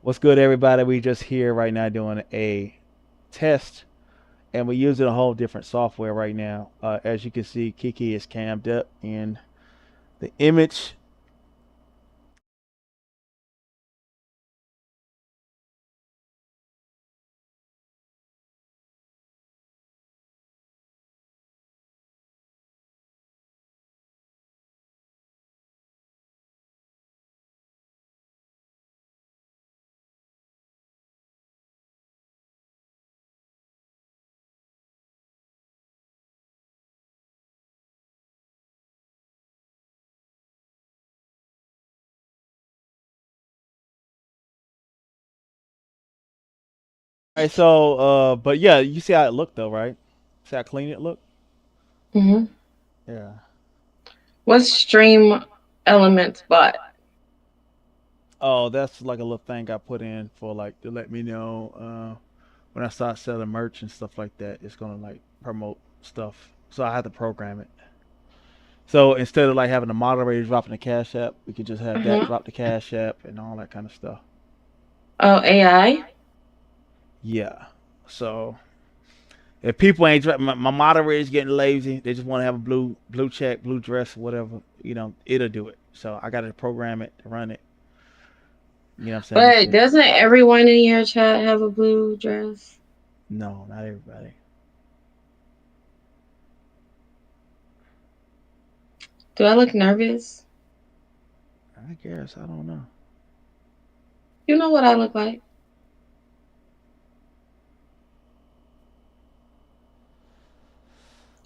What's good, everybody? We just here right now doing a test, and we're using a whole different software right now. As you can see, Kiki is cammed up in the image. All right, so, but yeah, you see how it looked though, right? See how clean it looked? hmm Yeah. What's Stream Elements bot? Oh, that's like a little thing I put in for like to let me know when I start selling merch and stuff like that. It's gonna like promote stuff, so I have to program it. So instead of like having the moderator dropping the cash app, we could just have that hmm drop the cash app and all that kind of stuff. Oh, AI. Yeah. So if people ain't my moderator's getting lazy, they just want to have a blue check, blue dress, whatever, it'll do it. So I got to program it to run it. You know what I'm saying? Make But sure. doesn't everyone in your chat have a blue dress? No, not everybody. Do I look nervous? I guess I don't know. You know what I look like?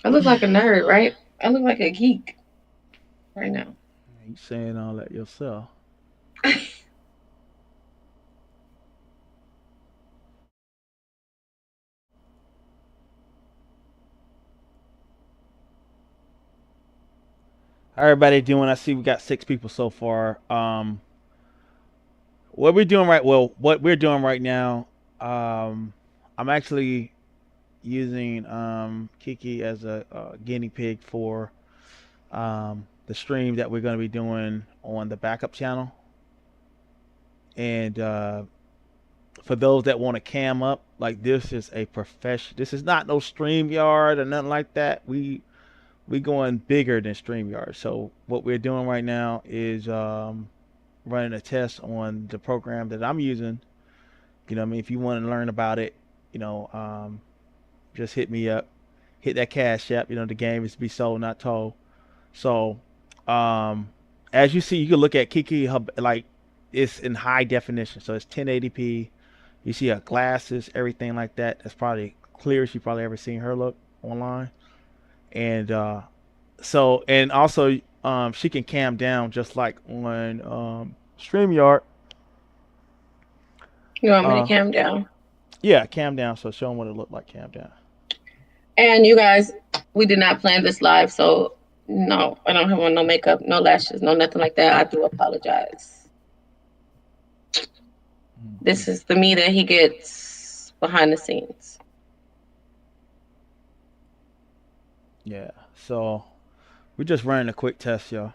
I look like a nerd, right? I look like a geek right now. You saying all that yourself? How everybody doing? I see we got 6 people so far. What we're doing right well, what we're doing right now, I'm actually using Kiki as a guinea pig for the stream that we're going to be doing on the backup channel. And for those that want to cam up, like this is a profession. This is not no StreamYard or nothing like that. We going bigger than StreamYard. So what we're doing right now is running a test on the program that I'm using. You know what I mean? If you want to learn about it, you know, just hit me up. Hit that cash app. The game is to be sold, not told. So, um, as you see, you can look at Kiki Hub, like it's in high definition. So it's 1080p. You see her glasses, everything like that. That's probably clearest you probably ever seen her look online. And and also, she can cam down just like on StreamYard. You want me to Uh, cam down? yeah, cam down. So show them what it looked like cam down. And you guys, we did not plan this live, so no, I don't have on no makeup, no lashes, no nothing like that. I do apologize. Mm-hmm. This is the me that he gets behind the scenes. Yeah. So we're just running a quick test, y'all.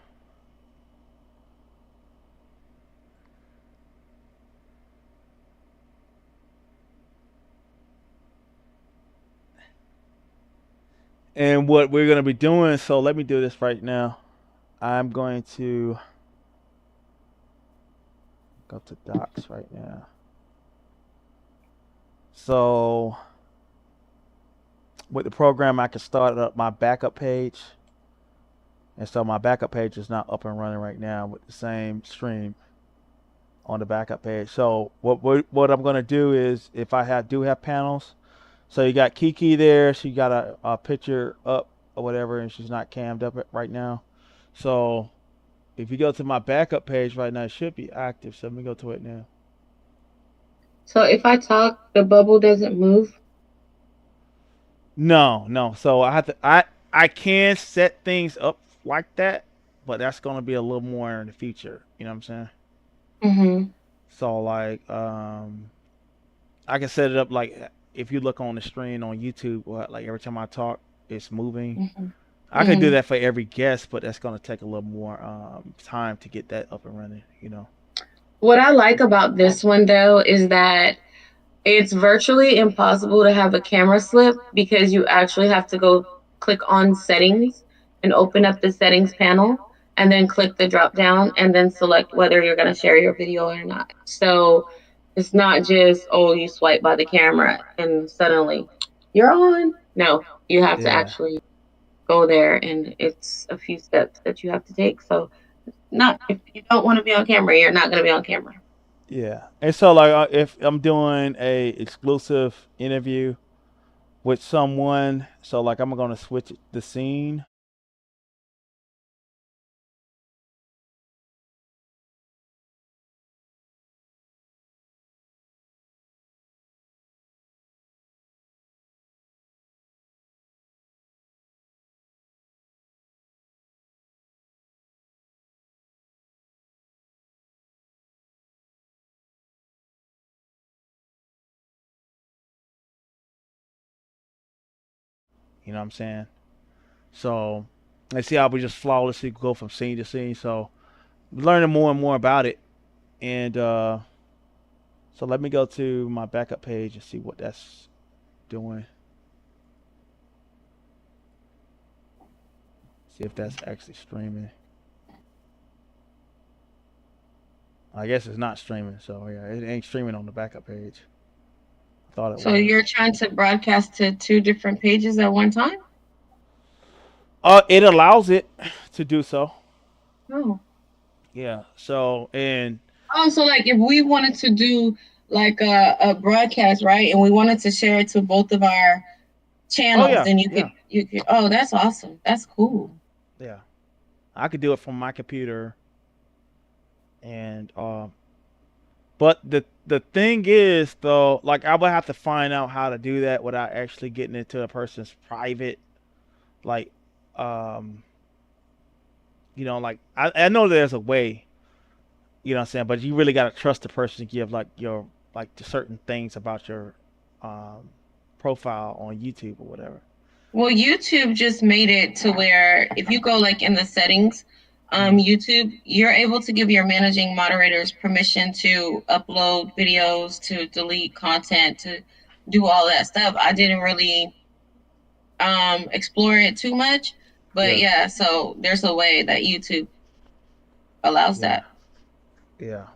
And what we're gonna be doing, so let me do this right now. I'm going to go to docs right now. So with the program, I can start up my backup page. And so my backup page is not up and running right now with the same stream on the backup page. So what I'm gonna do is if I do have panels, so you got Kiki there, she got a picture up or whatever, and she's not cammed up right now. So if you go to my backup page right now, it should be active. So let me go to it now. So if I talk, the bubble doesn't move. No, no. So I can set things up like that, but that's gonna be a little more in the future. You know what I'm saying? Mm-hmm. So like I can set it up like if you look on the screen on YouTube, like every time I talk, it's moving. Mm-hmm. I could do Mm-hmm. that for every guest, but that's gonna take a little more time to get that up and running. What I like about this one though is that it's virtually impossible to have a camera slip because you actually have to go click on settings and open up the settings panel and then click the drop down and then select whether you're going to share your video or not. So it's not just, oh, you swipe by the camera and suddenly you're on. No, you have to Yeah, actually go there and it's a few steps that you have to take. So not if you don't want to be on camera, you're not going to be on camera. yeah. And so like if I'm doing a exclusive interview with someone, so like I'm gonna switch the scene. You know what I'm saying? So let's see how we just flawlessly go from scene to scene. So learning more and more about it, and so let me go to my backup page and see what that's doing. See if that's actually streaming. I guess it's not streaming, so yeah, it ain't streaming on the backup page. I thought it So was. you're trying to broadcast to two different pages at one time? It allows it to do so. Oh. Yeah. So and Oh, so like if we wanted to do like a broadcast, right, and we wanted to share it to both of our oh channels, yeah, then yeah, you could. Oh, that's awesome. That's cool. yeah. I could do it from my computer, and but the thing is though, like I would have to find out how to do that without actually getting into a person's private, like, um, like I know there's a way, you know what I'm saying, but you really gotta trust the person to give like your like certain things about your um profile on YouTube or whatever. Well, YouTube just made it to where if you go like in the settings, Mm, YouTube, you're able to give your managing moderators permission to upload videos, to delete content, to do all that stuff. I didn't really explore it too much, but yeah, yeah, so there's a way that YouTube allows yeah, that. yeah.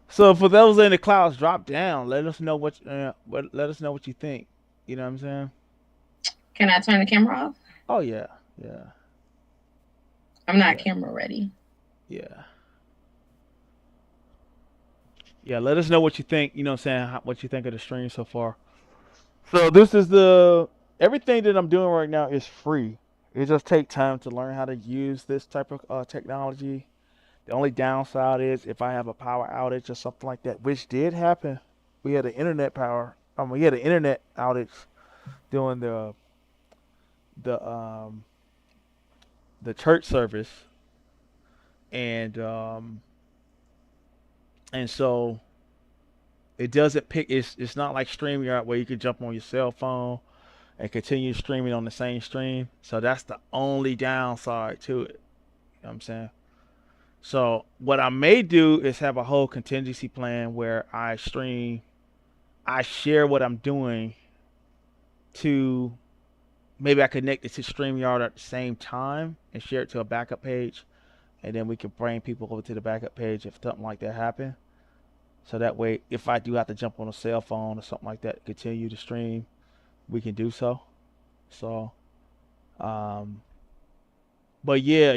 So for those in the clouds, drop down. Let us know let us know what you think. You know what I'm saying? Can I turn the camera off? Oh yeah, yeah, I'm not yeah, camera ready. yeah, yeah. Let us know what you think. You know what I'm saying? What you think of the stream so far. So this is the everything that I'm doing right now is free. It just take time to learn how to use this type of technology. The only downside is if I have a power outage or something like that, which did happen. We had an internet power. We had an internet outage during the um the church service, and so it doesn't pick. It's not like StreamYard where you can jump on your cell phone and continue streaming on the same stream. So that's the only downside to it. You know what I'm saying? So what I may do is have a whole contingency plan where I share what I'm doing to maybe I connect it to StreamYard at the same time and share it to a backup page, and then we can bring people over to the backup page if something like that happens. So that way, if I do have to jump on a cell phone or something like that, continue to stream, we can do so. So, um, but yeah,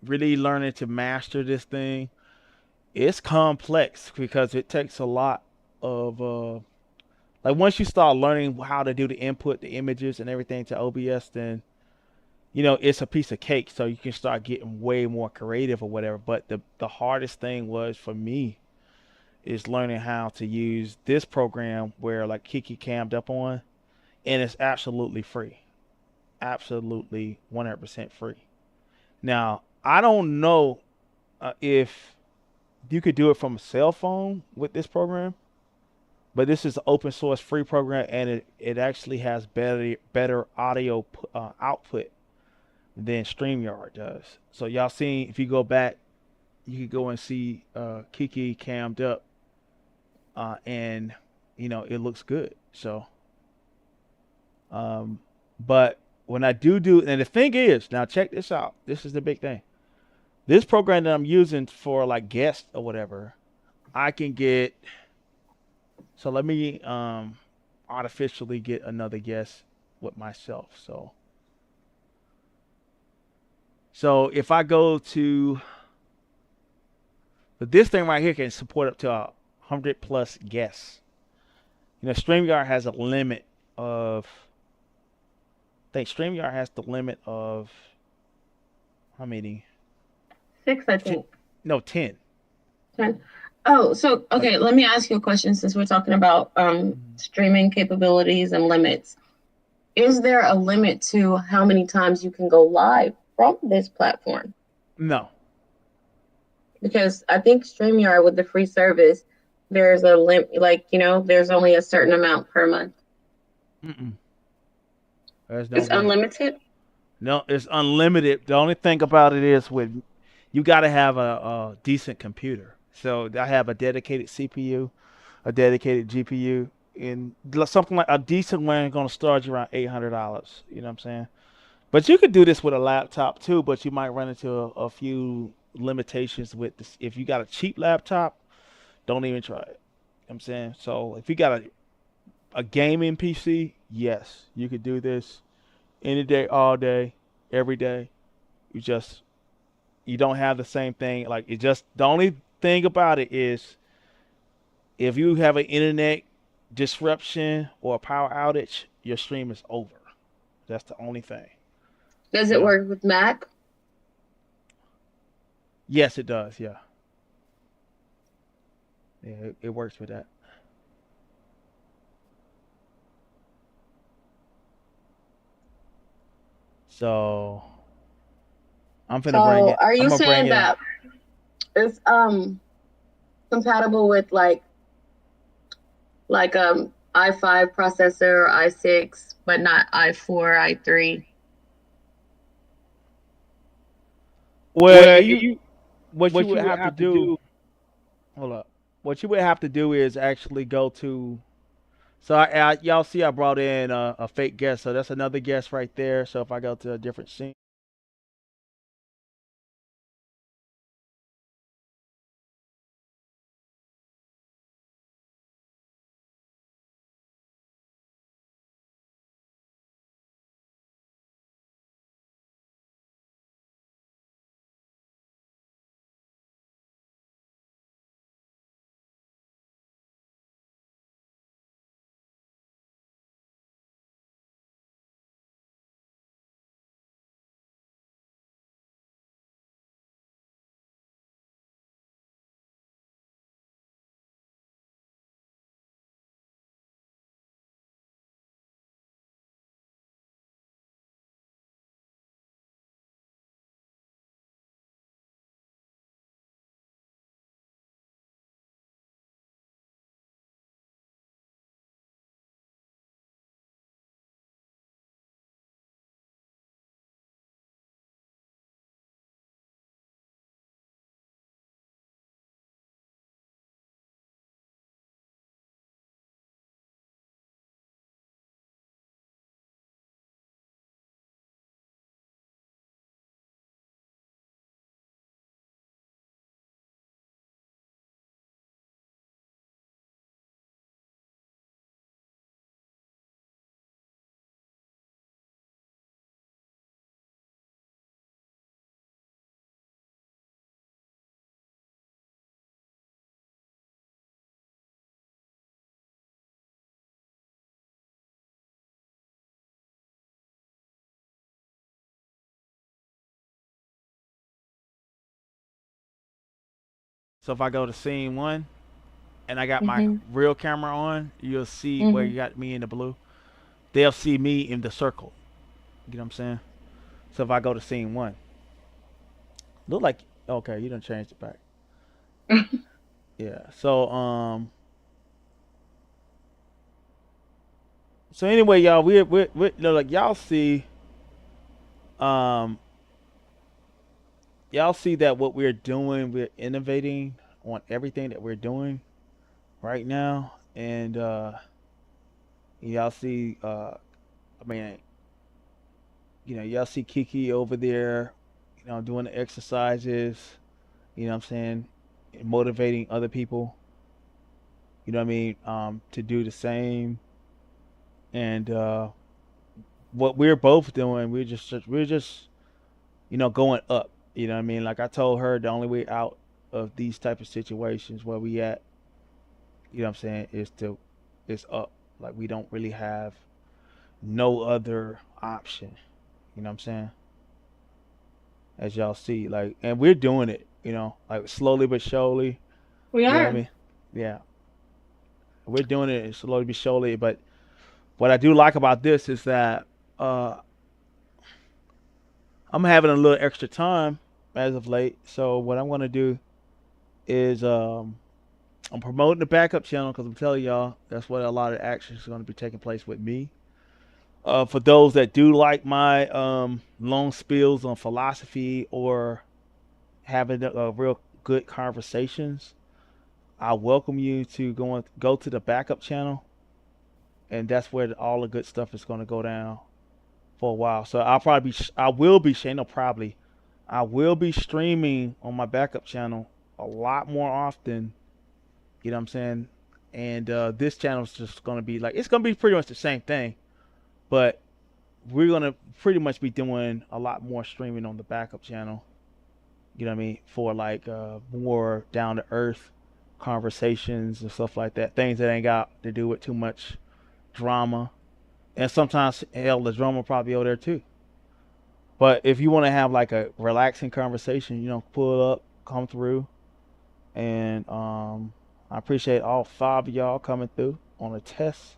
really learning to master this thing. It's complex because it takes a lot of like once you start learning how to do the input, the images and everything to OBS, then it's a piece of cake. So you can start getting way more creative or whatever. But the hardest thing was for me is learning how to use this program where like Kiki cammed up on, and it's absolutely free, absolutely 100% free. Now I don't know if you could do it from a cell phone with this program, but this is an open source free program, and it actually has better audio output than StreamYard does. So y'all seen if you go back you could go and see Kiki cammed up, and it looks good. So, um, but when I do, and the thing is, now check this out. This is the big thing. This program that I'm using for like guests or whatever, I can get. So let me artificially get another guest with myself. So if I go to, but this thing right here can support up to 100+ guests. StreamYard has a limit of. I think StreamYard has the limit of how many? 6, I T- think. no, 10. 10. Oh, so Like, okay, let me ask you a question since we're talking about streaming capabilities and limits. Is there a limit to how many times you can go live from this platform? no, Because I think StreamYard with the free service, there's a limit, like, there's only a certain amount per month. mm-mm. There's no It's limit. unlimited. No, it's unlimited. The only thing about it is with you got to have a decent computer. So I have a dedicated CPU, a dedicated GPU, and something like a decent one is going to start you around $800. You know what I'm saying? But you could do this with a laptop too, but you might run into a few limitations with this. If you got a cheap laptop, don't even try it. You know what I'm saying? So if you got a gaming PC, yes, you could do this any day, all day, every day. You just you don't have the same thing. Like it just the only thing about it is if you have an internet disruption or a power outage, your stream is over. That's the only thing. Does You it know. work with Mac? Yes, it does. Yeah. Yeah, it works with that. So I'm finna bring So it. are I'm you gonna bring saying it. that it's compatible with like i5 processor or i6, but not i4, i3? Well, Where you you what you what would you would have to have to do. do. Hold up. What you would have to do is actually go to. So y'all see, I brought in a fake guest. So that's another guest right there. So if I go to a different scene. So if I go to scene one and I got my Mm-hmm. real camera on, you'll see where Mm-hmm. you got me in the blue. They'll see me in the circle. You know what I'm saying? So if I go to scene one, look like okay, you done changed it back. Yeah. So anyway, y'all, like y'all see um y'all see that what we're doing, we're innovating on everything that we're doing right now, and y'all see, I mean, y'all see Kiki over there, doing the exercises. You know what I'm saying? Motivating other people. You know what I mean? To do the same. And what we're both doing, we're just going up. You know what I mean? Like I told her, the only way out of these type of situations where we at, what I'm saying, is up. Like we don't really have no other option. You know what I'm saying? As y'all see, like, and we're doing it. Like slowly but surely. We You know what I are. mean? Yeah, we're doing it slowly but surely. But what I do like about this is that uh, I'm having a little extra time as of late. So what I'm gonna do is I'm promoting the backup channel because I'm telling y'all that's what a lot of action is going to be taking place with me. For those that do like my long spills on philosophy or having real good conversations, I welcome you to go to the backup channel, and that's where all the good stuff is going to go down for a while. So I will be, no, probably, I will be streaming on my backup channel a lot more often. You know what I'm saying? And this channel is just going to be like, it's going to be pretty much the same thing, but we're going to pretty much be doing a lot more streaming on the backup channel. You know what I mean? For like more down to earth conversations and stuff like that. Things that ain't got to do with too much drama. And sometimes, hell, the drama probably over there too. But if you want to have like a relaxing conversation, pull it up, come through, and I appreciate all five of y'all coming through on a test.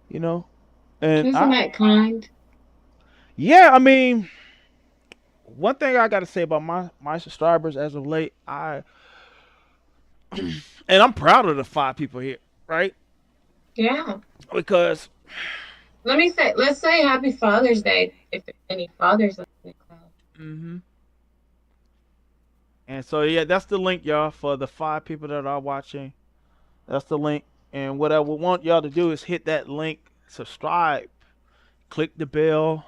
You know, and Isn't that kind? yeah, I mean, one thing I got to say about my subscribers as of late, and I'm proud of the five people here, right? Yeah. Because Let's say Happy Father's Day if there's any fathers on the call. hmm and so yeah, that's the link, y'all, for the five people that are watching. That's the link. And what I would want y'all to do is hit that link, subscribe, click the bell.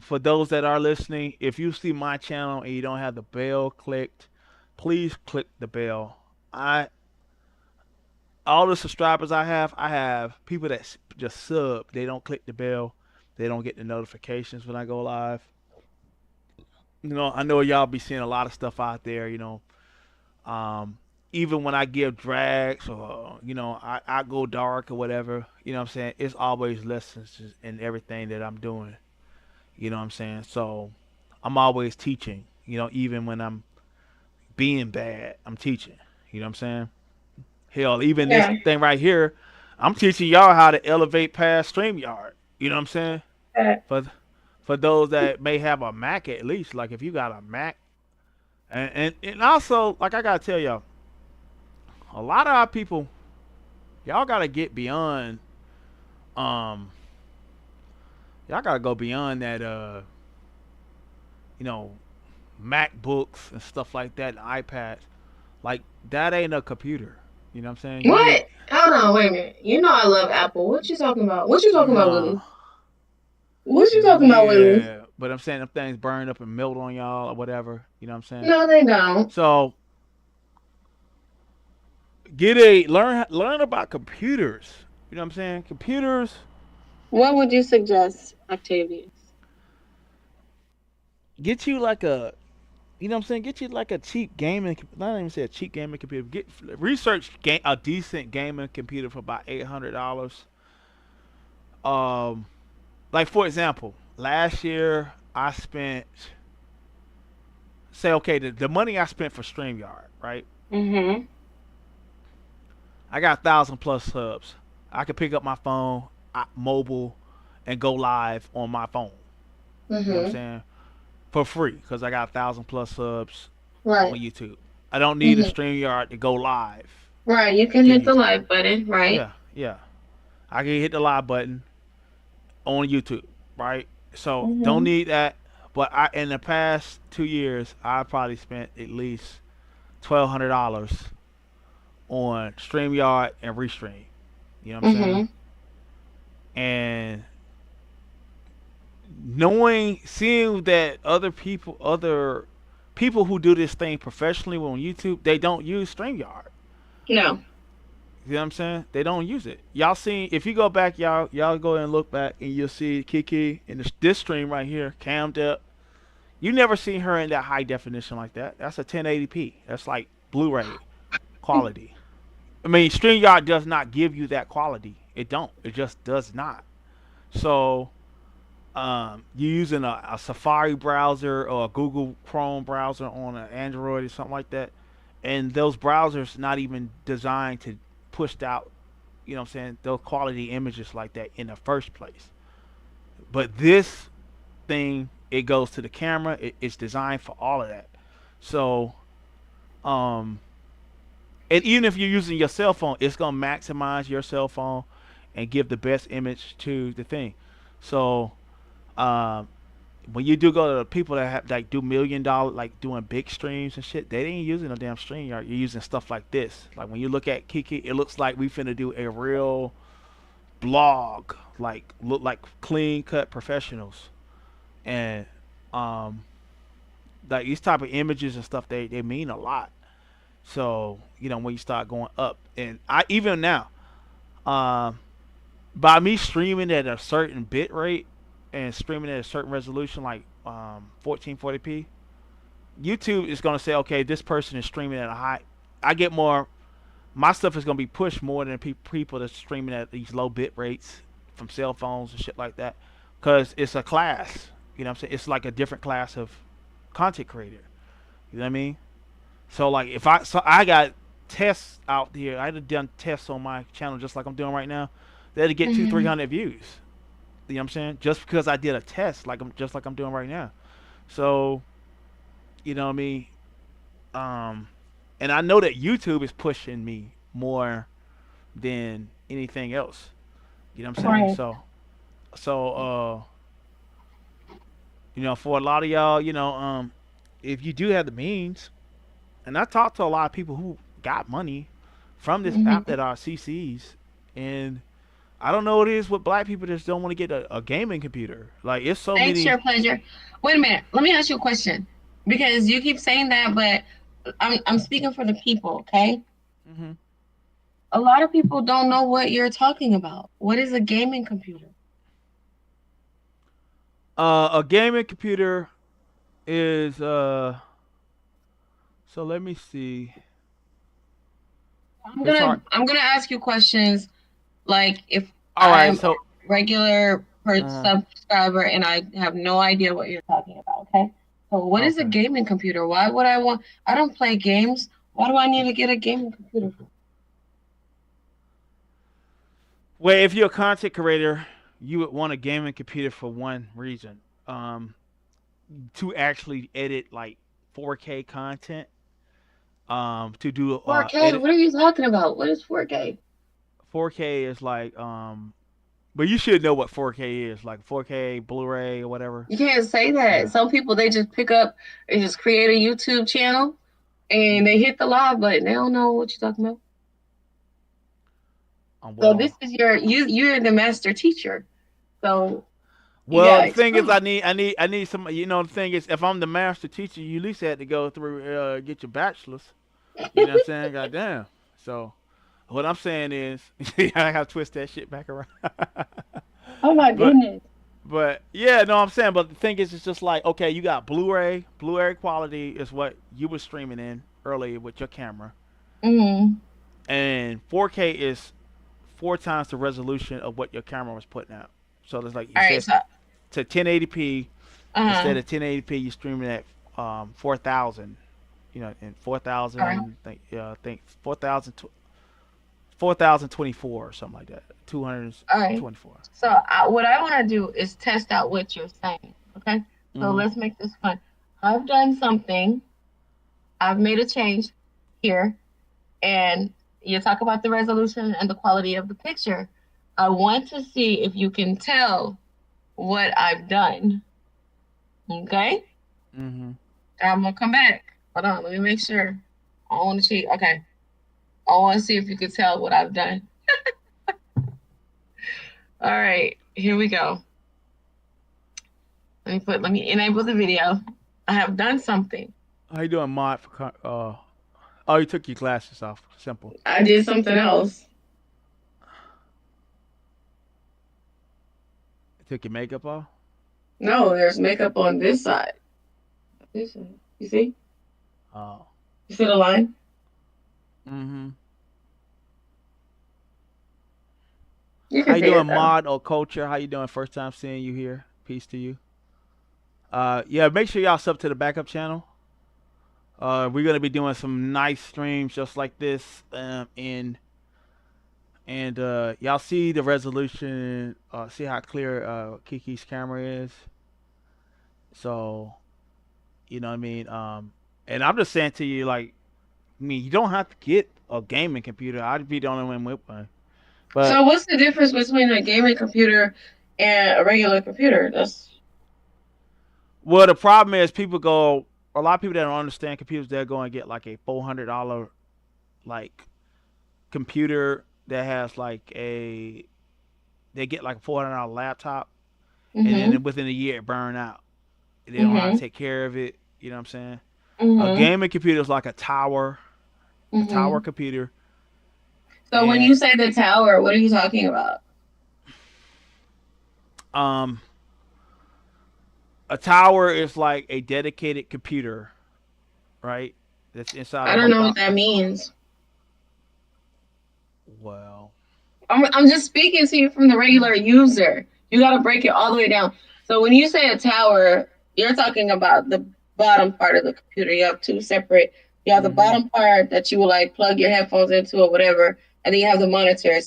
For those that are listening, if you see my channel and you don't have the bell clicked, please click the bell. I All the subscribers I have people that just sub. They don't click the bell. They don't get the notifications when I go live. I know y'all be seeing a lot of stuff out there. Um, even when I give drags or I go dark or whatever. What I'm saying, it's always lessons in everything that I'm doing. What I'm saying, so I'm always teaching. Even when I'm being bad, I'm teaching. What I'm saying. Hell, even this Yeah. thing right here, I'm teaching y'all how to elevate past StreamYard. You know what I'm saying? Uh, For for those that may have a Mac at least, like if you got a Mac, and also like I gotta tell y'all, a lot of our people, y'all gotta get beyond, um, y'all gotta go beyond that, you know, MacBooks and stuff like that, and iPads. Like that ain't a computer. You know what I'm saying? You need what? Hold on, wait a minute. You know I love Apple. What you talking about? What you talking about, nah. Willie? What you talking about, Willie? Yeah, but I'm saying them things burn up and melt on y'all or whatever. You know what I'm saying? No, they don't. So learn about computers. You know what I'm saying? Computers. What would you suggest, Octavius? Get you like a what I'm saying? Get you like a cheap gaming. Not even say a cheap gaming computer. Get research a decent gaming computer for about $800. Um, like for example, last year I spent, say, okay, the money I spent for Streamyard, right? Mm-hmm. I got 1,000 plus subs. I could pick up my phone, mobile, and go live on my phone. You know what I'm Mm-hmm. saying? For free, because I got 1,000 plus subs on Right. YouTube. I don't need a Mm-hmm. StreamYard to go live Right. You can to hit the YouTube. like button, right? Yeah, yeah. I can hit the live button on YouTube, right? So don't Mm-hmm. need that. But I in the past 2 years, I probably spent at least $1,200 on StreamYard and Restream. You know what I'm saying? Mhm. And seeing that other people who do this thing professionally on YouTube, they don't use StreamYard. No. You know what I'm saying? They don't use it. Y'all seen if you go back, y'all go and look back, and you'll see Kiki in this stream right here, cammed up. You never seen her in that high definition like that. That's a 1080p. That's like Blu-ray quality. I mean, StreamYard does not give you that quality. It don't. It just does not. So you're using a Safari browser or a Google Chrome browser on an Android or something like that, and those browsers not even designed to push out, you know what I'm saying, those quality images like that in the first place. But this thing, it goes to the camera. It's designed for all of that. So, um, and even if you're using your cell phone, it's gonna maximize your cell phone and give the best image to the thing. So, um, when you do go to the people that have like do $1 million, like doing big streams and shit, they ain't using a damn stream yard. You're using stuff like this. Like when you look at Kiki, it looks like we finna do a real blog, like look like clean cut professionals, and um, like these type of images and stuff, they mean a lot. So when you start going up, and I even now, um, by me streaming at a certain bit rate and streaming at a certain resolution, like 1440p, YouTube is gonna say, okay, this person is streaming at a high. I get more. My stuff is gonna be pushed more than people that's streaming at these low bit rates from cell phones and shit like that, because it's a class. You know what I'm saying? It's like a different class of content creator. You know what I mean? So like if I got tests out here, I'd done tests on my channel just like I'm doing right now. That'd get two, three Mhm. hundred views. You know what I'm saying? Just because I did a test, just like I'm doing right now. So you know what I mean? Um, and I know that YouTube is pushing me more than anything else. You know what I'm saying? Right. So for a lot of y'all, if you do have the means, and I talked to a lot of people who got money from this app Mhm. that are CCs, and I don't know what it is with black people that just don't want to get a gaming computer. Like it's so Thanks, many. your pleasure. Wait a minute. Let me ask you a question because you keep saying that, but I'm speaking for the people. Okay. hmm A lot of people don't know what you're talking about. What is a gaming computer? A gaming computer is So let me see. I'm It's hard. gonna I'm gonna ask you questions like if All right. I'm a So regular uh, subscriber and I have no idea what you're talking about. Okay. So what is a okay. gaming computer? Why would I want? I don't play games. Why do I need to get a gaming computer? Well, if you're a content creator, you would want a gaming computer for one reason. Um, to actually edit like 4K content. To do 4K? edit. What are you talking about? What is 4K? 4K is like but you should know what 4K is, like 4K Blu-ray or whatever. You can't say that. Yeah. Some people they just pick up and just create a YouTube channel and they hit the live button. They don't know what you're talking about. So this Well, is you're the master teacher. So you well, gotta the thing is, explain. I need some. The thing is, if I'm the master teacher, you at least had to go through get your bachelor's. You know what I'm saying? Goddamn. So what I'm saying is, I gotta twist that shit back around. Oh my but goodness. But yeah, no, I'm saying, but the thing is, it's just like, okay, you got Blu-ray. Blu-ray quality is what you were streaming in earlier with your camera, Mm-hmm. and 4K is four times the resolution of what your camera was putting out. So there's like it All right, says so to 1080p instead uh of 1080p, you're streaming at 4,000. And all right. 4,000, think 4,000, 4,024 or something like that. All right. 224. So what I want to do is test out what you're saying. Okay. So Mm-hmm. let's make this fun. I've done something. I've made a change here, and you talk about the resolution and the quality of the picture. I want to see if you can tell what I've done. Okay. Mm-hmm. I'm gonna come back. Hold on, let me make sure. I don't want to cheat. Okay. I want to see if you could tell what I've done. All right, here we go. Let me enable the video. I have done something. How you doing, mod? Oh, you took your glasses off. Simple. I did something else. You took your makeup off. No, there's makeup on this side. This side. You see? Oh. You see the line? Mm-hmm. You How can you see it doing, though. mod or culture? How you doing? First time seeing you here. Peace to you. Yeah, make sure y'all sub to the backup channel. We're gonna be doing some nice streams just like this, and y'all see the resolution. See how clear Kiki's camera is. So you know what I mean. And I'm just saying to you, like, I mean, you don't have to get a gaming computer. I'd be the only one with one. But So what's the difference between a gaming computer and a regular computer? That's well, the problem is people go. A lot of people that don't understand computers, they're going to get like a $400 like computer that has like a. They get like a $400 laptop, and mm-hmm. then within a year it burn out. They don't know how to Mm-hmm. take care of it. You know what I'm saying? A Mm-hmm. gaming computer is like a tower Mm-hmm. computer, So when and you say the tower, what are you talking about? um, a tower is like a dedicated computer, right? That's inside I of don't a know what box. that means. Well, I'm just speaking to you from the regular user. You got to break it all the way down. So when you say a tower, you're talking about the bottom part of the computer. You have two separate. You have the mm-hmm. bottom part that you will like plug your headphones into or whatever, and then you have the monitor.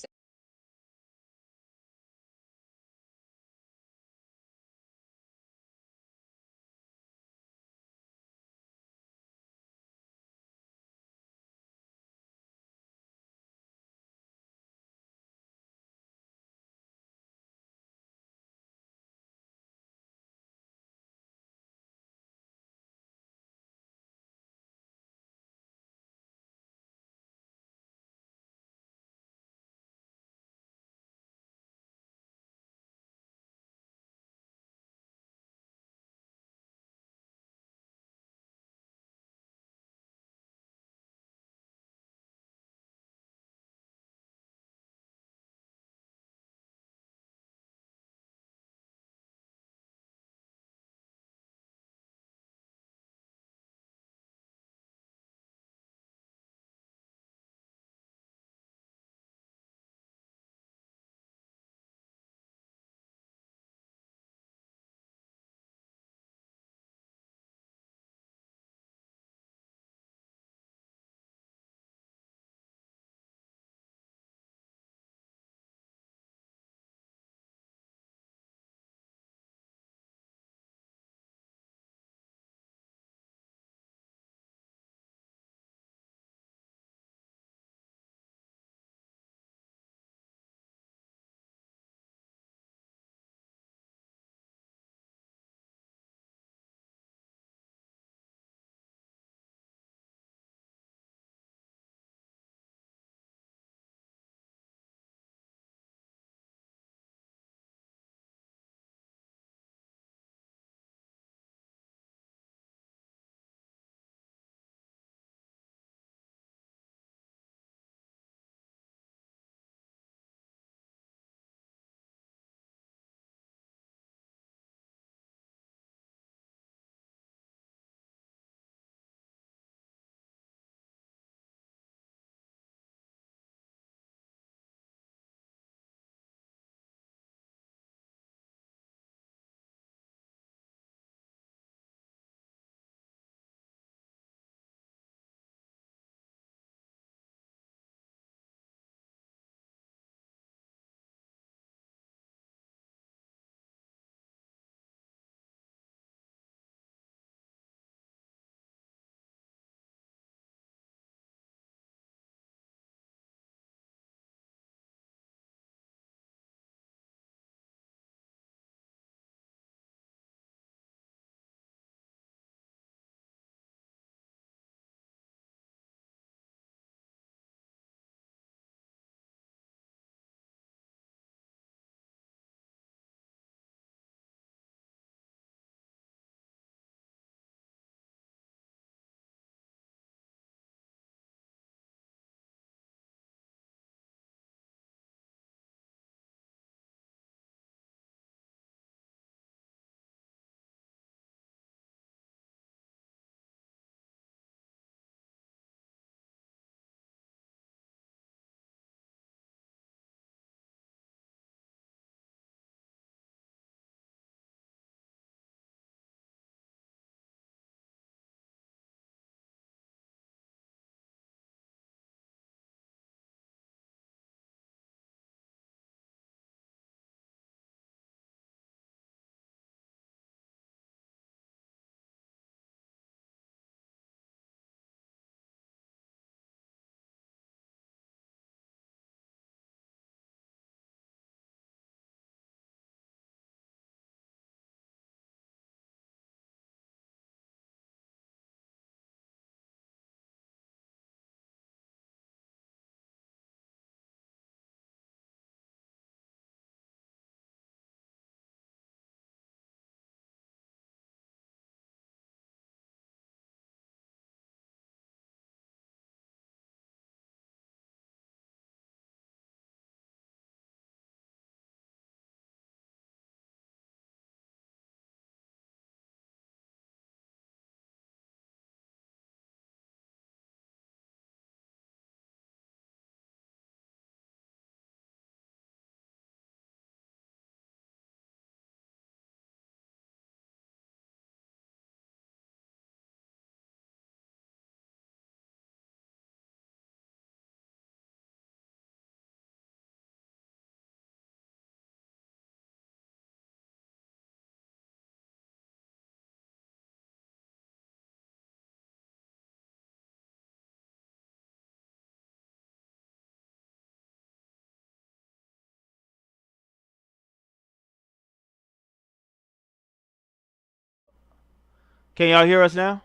Can y'all hear us now?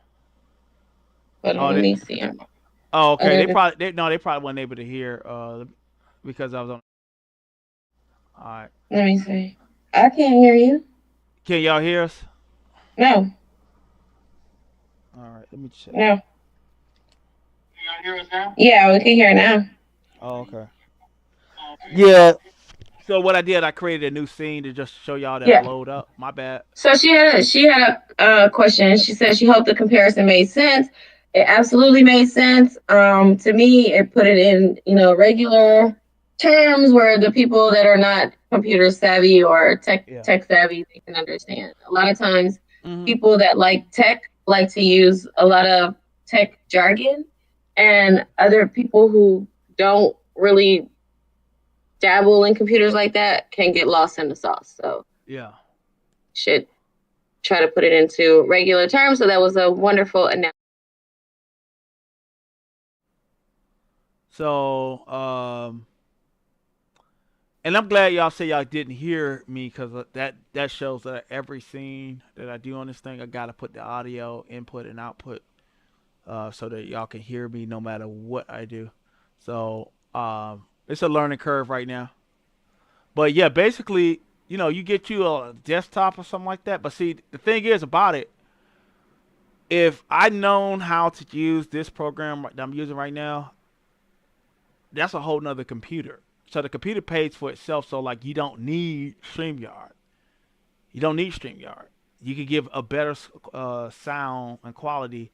Hold on, Oh, let me see. oh, okay. Other than, They probably weren't able to hear because I was on. All right. let me see. I can't hear you. Can y'all hear us? No, All right. Let me check. no. Yeah, we can hear now. Oh, okay. Yeah. So what I did, I created a new scene to just show y'all that Yeah. blowed up. My bad. So she had a question. She said she hoped the comparison made sense. It absolutely made sense. To me, it put it in regular terms where the people that are not computer savvy or Yeah. tech savvy they can understand. A lot of times, Mhm. people that like tech like to use a lot of tech jargon, and other people who don't really dabble in computers like that can get lost in the sauce. So Yeah. should try to put it into regular terms. So that was a wonderful announcement. So and I'm glad y'all say y'all didn't hear me because that shows that every scene that I do on this thing, I gotta put the audio input and output so that y'all can hear me no matter what I do. So it's a learning curve right now. But yeah, basically, you get you a desktop or something like that. But see, the thing is about it, if I known how to use this program that I'm using right now, that's a whole nother computer. So the computer pays for itself. So like, you don't need StreamYard. You don't need StreamYard. You can give a better sound and quality,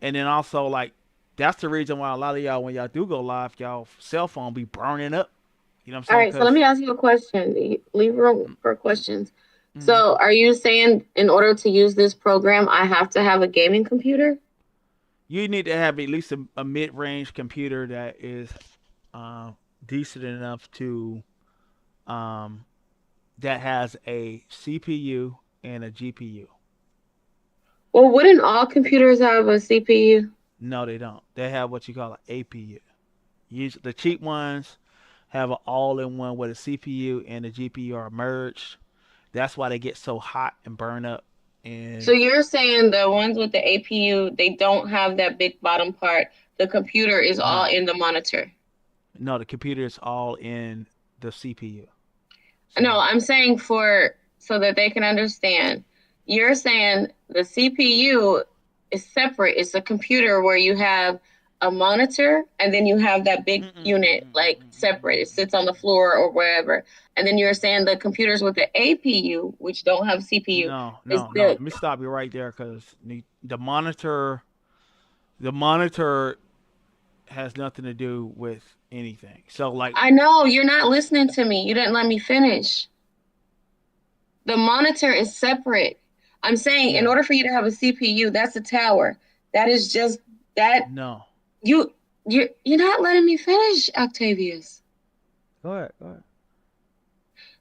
and then also like that's the reason why a lot of y'all when y'all do go live, y'all cell phone be burning up. You know what I'm All saying? right, so let Cause me ask you a question. Leave room for questions. mm, So, are you saying in order to use this program, I have to have a gaming computer? you need to have at least a mid-range computer that is uh, decent enough to um, that has a CPU and a GPU. Well, wouldn't all computers have a CPU? No, they don't. They have what you call an APU. Use the cheap ones have an all-in-one where the CPU and the GPU are merged. That's why they get so hot and burn up. So And you're saying the ones with the APU, they don't have that big bottom part. The computer is all no, in the monitor. no, the computer is all in the CPU. No, So I'm saying for so that they can understand. You're saying the CPU is separate. It's a computer where you have a monitor and then you have that big unit like separate. It sits on the floor or wherever. And then you're saying the computers with the APU, which don't have CPU, no, is no, no. the Let me stop you right there because the monitor has nothing to do with anything. So like, I know you're not listening to me. You didn't let me finish. The monitor is separate. I'm saying in yeah, order for you to have a CPU, that's a tower. That is just that no. you you're not letting me finish, Octavius. Go ahead, go ahead.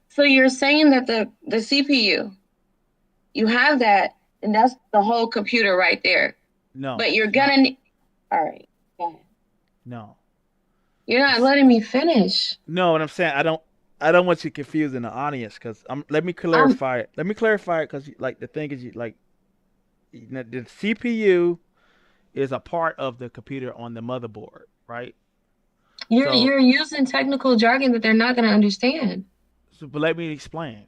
So you're saying that the CPU, you have that, and that's the whole computer right there. No, But you're no, gonna need, all right, go ahead. no. You're not It's, letting me finish. no, what I'm saying, I don't want you confused in the audience because let me I'm clarify it. Let me clarify it because like the thing is, the CPU is a part of the computer on the motherboard, right? So, you're using technical jargon that they're not gonna understand. but let me explain.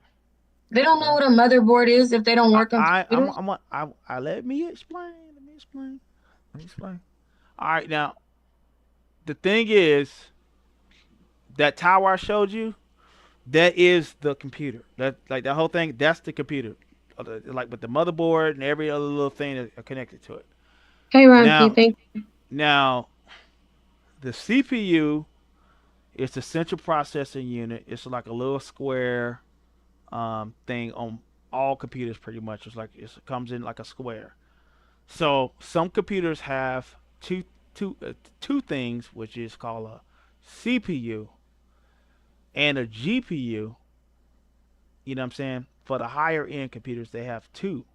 They don't know Okay. what a motherboard is if they don't I work on I I'm computers. I'm a, I let me explain. Let me explain. Let me explain. All right, now the thing is that tower I showed you, that is the computer. That like that whole thing, that's the computer. Like with the motherboard and every other little thing that are connected to it. Hey, Ronfi, Now, thank now the CPU is the central processing unit. It's like a little square thing on all computers pretty much. It's like it comes in like a square. So some computers have two two things, which is called a CPU and a GPU. You know what I'm saying? For the higher end computers, they have two.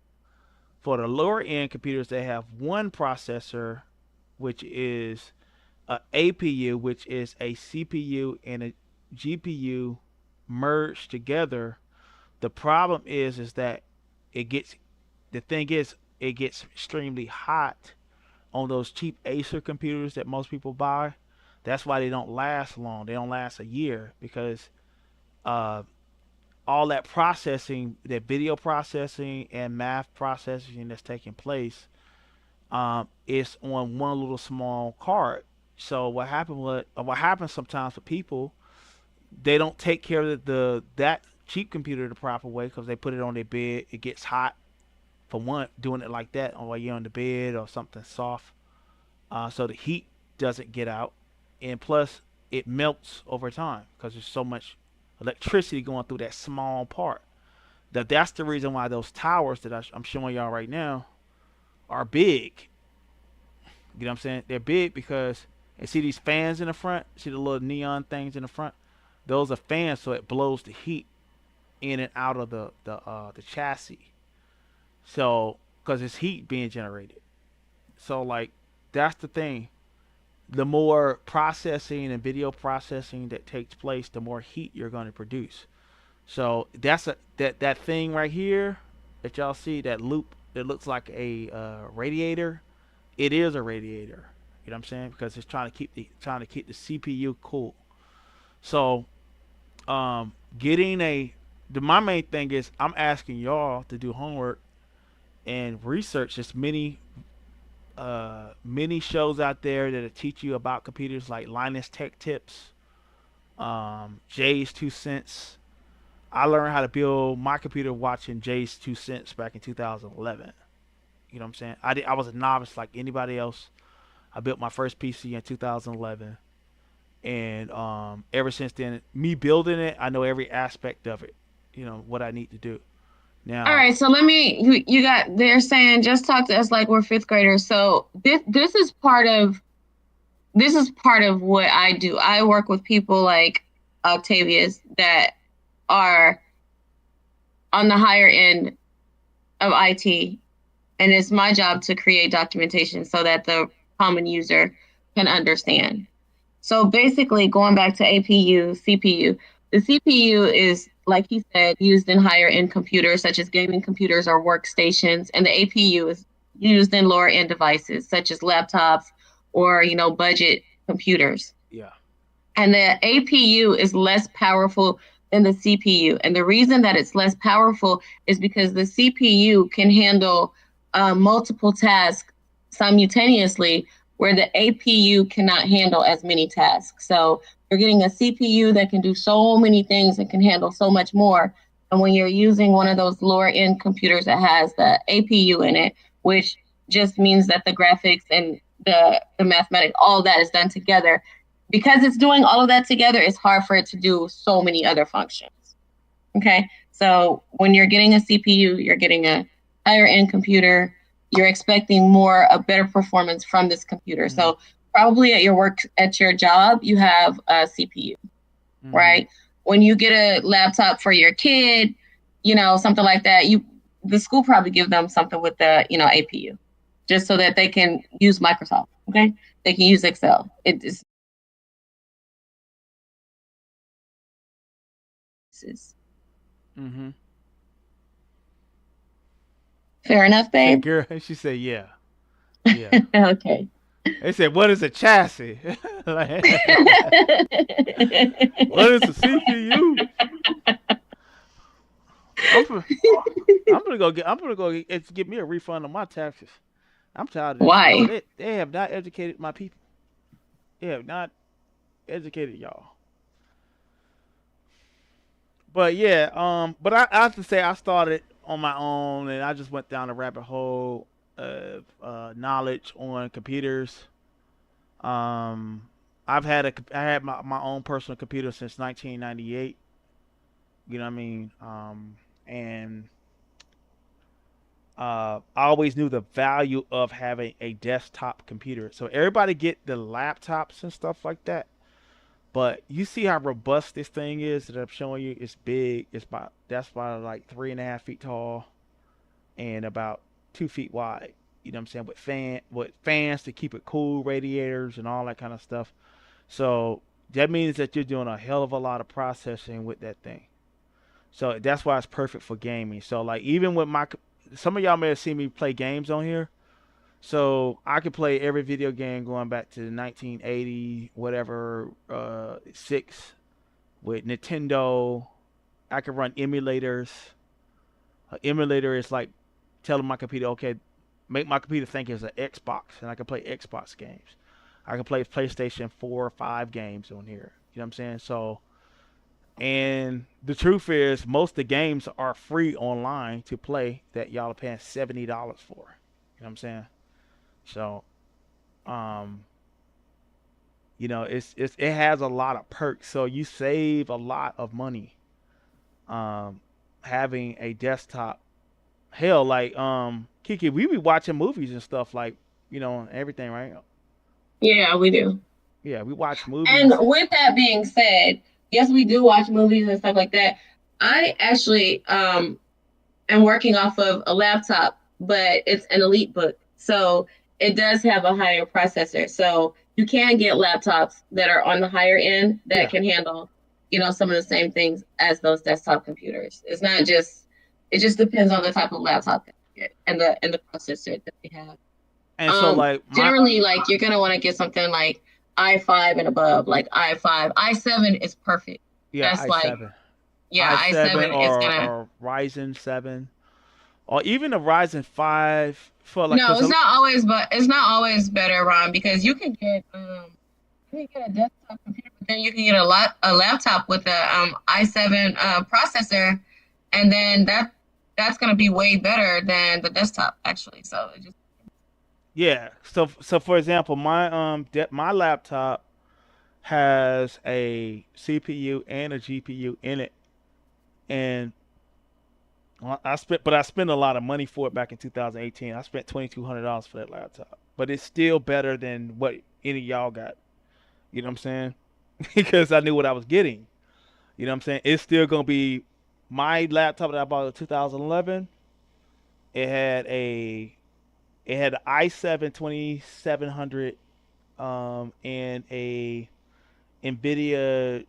For the lower end computers, they have one processor, which is a APU, which is a CPU and a GPU merged together. The problem is that it gets the thing is it gets extremely hot on those cheap Acer computers that most people buy. That's why they don't last long. They don't last a year because uh, all that processing, that video processing and math processing that's taking place, is on one little small card. So what happens sometimes for people, they don't take care of that cheap computer the proper way because they put it on their bed. It gets hot for one, doing it like that while you're on the bed or something soft, so the heat doesn't get out, and plus it melts over time because there's so much electricity going through that small part. That's the reason why those towers that I'm showing y'all right now are big. You know what I'm saying? They're big because and see these fans in the front. See the little neon things in the front. Those are fans, so it blows the heat in and out of the chassis. So because it's heat being generated. So like that's the thing. The more processing and video processing that takes place, the more heat you're going to produce. So that thing right here that y'all see, that loop that looks like a radiator. It is a radiator. You know what I'm saying? Because it's trying to keep the CPU cool. So getting my main thing is I'm asking y'all to do homework and research as many shows out there that teach you about computers like Linus Tech Tips, Jay's Two Cents. I learned how to build my computer watching Jay's Two Cents back in 2011. You know what I'm saying? I was a novice like anybody else. I built my first PC in 2011, and ever since then, me building it, I know every aspect of it. You know what I need to do All now. right, so let me. You got. They're saying just talk to us like we're fifth graders. So this is part of what I do. I work with people like Octavius that are on the higher end of IT, and it's my job to create documentation so that the common user can understand. So basically, going back to APU, CPU, the CPU is, like he said, used in higher end computers such as gaming computers or workstations, and the APU is used in lower end devices such as laptops or budget computers. Yeah. And the APU is less powerful than the CPU. And the reason that it's less powerful is because the CPU can handle multiple tasks simultaneously, where the APU cannot handle as many tasks. So you're getting a CPU that can do so many things and can handle so much more. And when you're using one of those lower end computers that has the APU in it, which just means that the graphics and the mathematics, all that is done together, because it's doing all of that together, it's hard for it to do so many other functions. Okay. So when you're getting a CPU, you're getting a higher end computer, you're expecting a better performance from this computer. Mhm. So probably at your job, you have a CPU, Mhm. right? When you get a laptop for your kid, something like that, the school probably give them something with the, APU, just so that they can use Microsoft. Okay. They can use Excel. It is. Mhm. Fair enough, Said babe. girl. She said yeah. Yeah. Okay. They said what is a chassis? Like, what is a CPU? I'm for, I'm gonna go get me a refund on my taxes. I'm tired of this shit. Why? They have not educated my people. They have not educated y'all. But yeah, but I have to say I started on my own and I just went down a rabbit hole of knowledge on computers. Um, I had my own personal computer since 1998. You know what I mean? And I always knew the value of having a desktop computer. So everybody get the laptops and stuff like that. But you see how robust this thing is that I'm showing you? It's big. That's about like 3.5 feet tall and about 2 feet wide. You know what I'm saying? With fans to keep it cool, radiators and all that kind of stuff. So that means that you're doing a hell of a lot of processing with that thing. So that's why it's perfect for gaming. So like even with some of y'all may have seen me play games on here. So I could play every video game going back to 1980, whatever, six with Nintendo. I could run emulators. An emulator is like telling my computer, okay, make my computer think it's an Xbox, and I can play Xbox games. I can play PlayStation 4 or 5 games on here. You know what I'm saying? So, and the truth is, most of the games are free online to play that y'all are paying $70 for. You know what I'm saying? So, um, it has a lot of perks. So you save a lot of money um, having a desktop. Hell, like Kiki, we be watching movies and stuff like everything, right? Yeah, we do. Yeah, we watch And movies. with that being said, yes, we do watch movies and stuff like that. I actually am working off of a laptop, but it's an Elite book. So it does have a higher processor. So you can get laptops that are on the higher end that Yeah, can handle, some of the same things as those desktop computers. It's not just it just depends on the type of laptop that you get and the processor that they have. and so like my Generally, like you're gonna want to get something like i5 and above, like i5, i7 is perfect. yeah That's like, i7, yeah, i7 i7 is or gonna. or Ryzen 7 or even a Ryzen 5 for like No, because it's not always better, Ron, because you can get a desktop computer, but then you can get a laptop with a i7 processor, and then that's gonna be way better than the desktop actually. So it just. yeah. So for example, my laptop has a CPU and a GPU in it, and I spent a lot of money for it back in 2018. I spent $2,200 for that laptop, but it's still better than what any of y'all got. You know what I'm saying? Because I knew what I was getting. You know what I'm saying? It's still gonna be my laptop that I bought in 2011. It had a it had an i7 2700 and a NVIDIA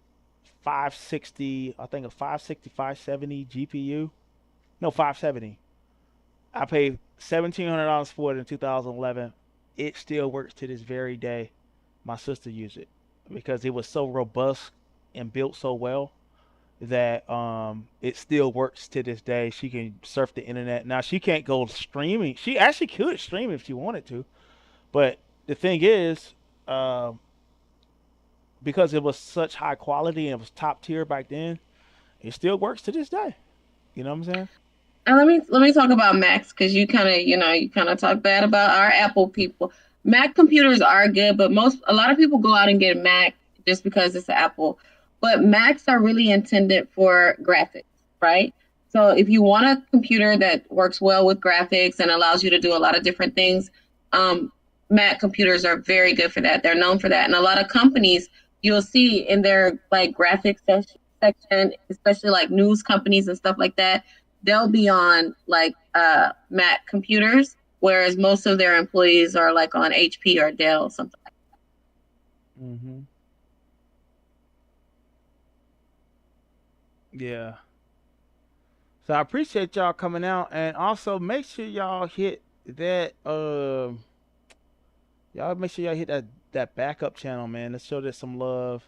560, I think a 560 570 GPU. No, 570. I paid $1,700 for it in 2011. It still works to this very day. My sister used it because it was so robust and built so well that it still works to this day. She can surf the internet. Now she can't go streaming. She actually could stream if she wanted to, but the thing is, um, because it was such high quality and it was top tier back then, it still works to this day. You know what I'm saying? And let me talk about Macs because you kind of talk bad about our Apple people. Mac computers are good, but a lot of people go out and get a Mac just because it's an Apple. But Macs are really intended for graphics, right? So if you want a computer that works well with graphics and allows you to do a lot of different things, um, Mac computers are very good for that. They're known for that, and a lot of companies you'll see in their like section, especially like news companies and stuff like that, they'll be on like Mac computers, whereas most of their employees are like on HP or Dell, something like Hmm. Yeah. So I appreciate y'all coming out, and also make sure y'all hit that. Y'all make sure y'all hit that backup channel, man. Let's show this some love.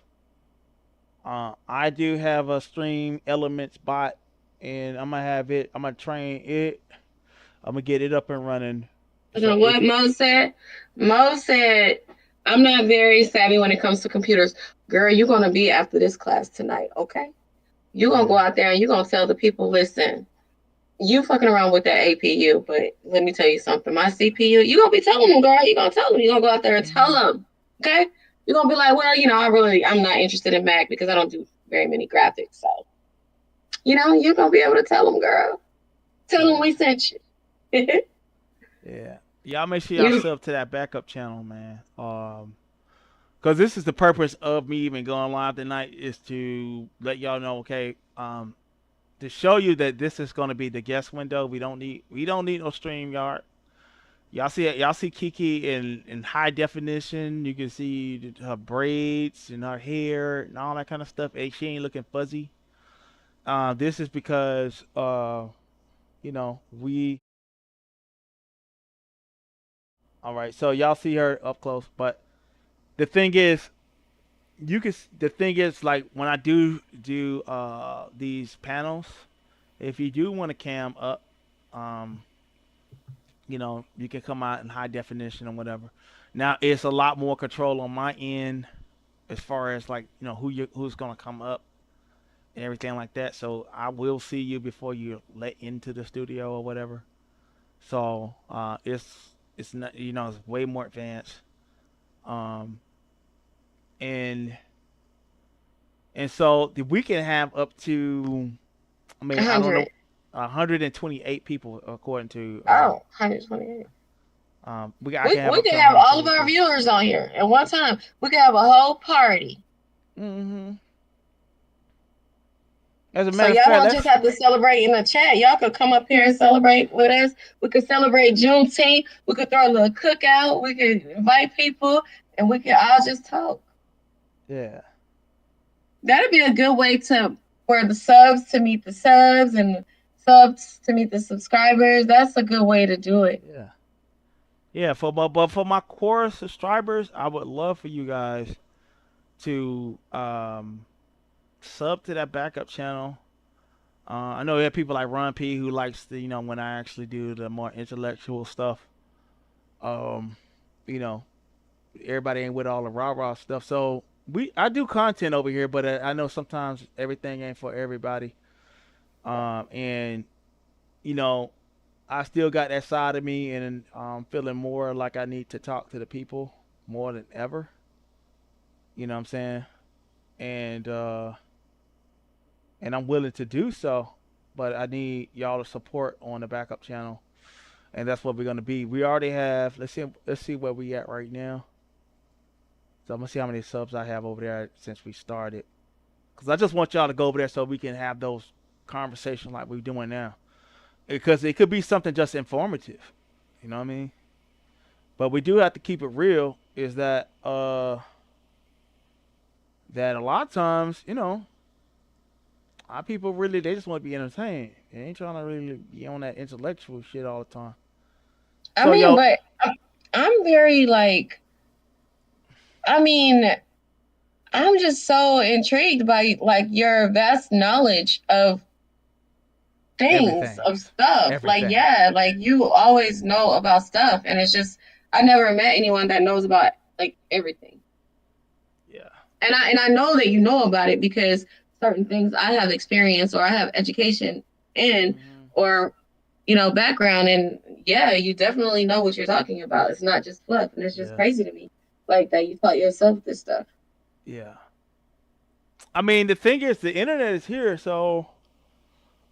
I do have a Stream Elements bot, and I'm gonna have it. I'm gonna train it. I'm gonna get it up and running, that. You so know it what can. Mo said? Mo said, I'm not very savvy when it comes to computers. Girl, you're going to be after this class tonight, okay? You're going to go Yeah. out there and you're going to tell the people, listen, you fucking around with that APU, but let me tell you something. My CPU, you're going to be telling them, girl. You're going to tell them. You're going to go out there and tell Mhm. them, okay? You're going to be like, well, I'm not interested in Mac because I don't do very many graphics. So, you're going to be able to tell them, girl. Tell them Yeah. we sent you. Yeah. Y'all make sure y'all you sub to that backup channel, man. Because this is the purpose of me even going live tonight is to let y'all know, okay, to show you that this is going to be the guest window. We don't need no stream yard. Y'all see Kiki in high definition. You can see her braids and her hair and all that kind of stuff. Hey, she ain't looking fuzzy. This is because we All right, so y'all see her up close, but the thing is, the thing is like when I do these panels, if you do want to cam up, um, you can come out in high definition or whatever. Now it's a lot more control on my end as far as like who's gonna come up and everything like that. So I will see you before you let into the studio or whatever. So it's not it's way more advanced. Um, and so we can have up to, I mean, I don't 100. know, 128 people according to Oh, 128. I can have We up could to have all of 128 our people. viewers on here at one time. We could have a whole party. Hmm. As a So matter of y'all fact, don't just have to celebrate in the chat. Y'all could come up here and celebrate with us. We could celebrate Juneteenth. We could throw a little cookout. We could invite people, and we could all just talk. yeah, That'd be a good way to for the subs to meet the subs and the subs to meet the subscribers. That's a good way to do it. yeah, yeah. But for my core subscribers, I would love for you guys to sub to that backup channel. I know there are people like Ron P who likes the when I actually do the more intellectual stuff. Um, you know, everybody ain't with all the rah rah stuff. So I do content over here, but I know sometimes everything ain't for everybody. And you know, I still got that side of me, and feeling more like I need to talk to the people more than ever. You know what I'm saying? And I'm willing to do so, but I need y'all to support on the backup channel, and that's what we're gonna be. We already have. Let's see where we at right now. So I'm gonna see how many subs I have over there since we started. Cause I just want y'all to go over there so we can have those conversations like we're doing now. Because it could be something just informative. You know what I mean? But we do have to keep it real. Is that a lot of times, our people really they just want to be entertained. They ain't trying to really be on that intellectual shit all the time. I So mean, yo, but I'm very like, I mean, I'm just so intrigued by like your vast knowledge of things, everything, of stuff. Like, everything. yeah, like you always know about stuff, and it's just I never met anyone that knows about like everything. Yeah. And I know that you know about it because certain things I have experience or I have education in Hmm. or background, and yeah, you definitely know what you're talking about. It's not just fluff, and it's just Yeah. crazy to me like that you taught yourself this stuff. Yeah. I mean, the thing is, the internet is here, so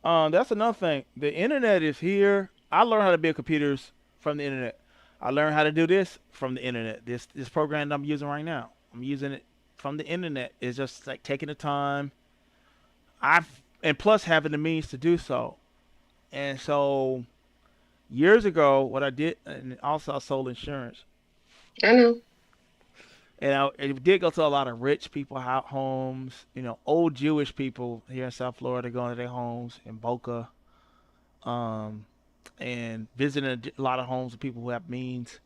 that's another thing. The internet is here. I learned how to build computers from the internet. I learned how to do this from the internet. This program that I'm using right now, I'm using it from the internet. It's just like taking the time. And plus having the means to do so. And so years ago, what I did, and also I sold insurance. I know. And it did go to a lot of rich people homes, old Jewish people here in South Florida going to their homes in Boca, um, and visiting a lot of homes of people who have means.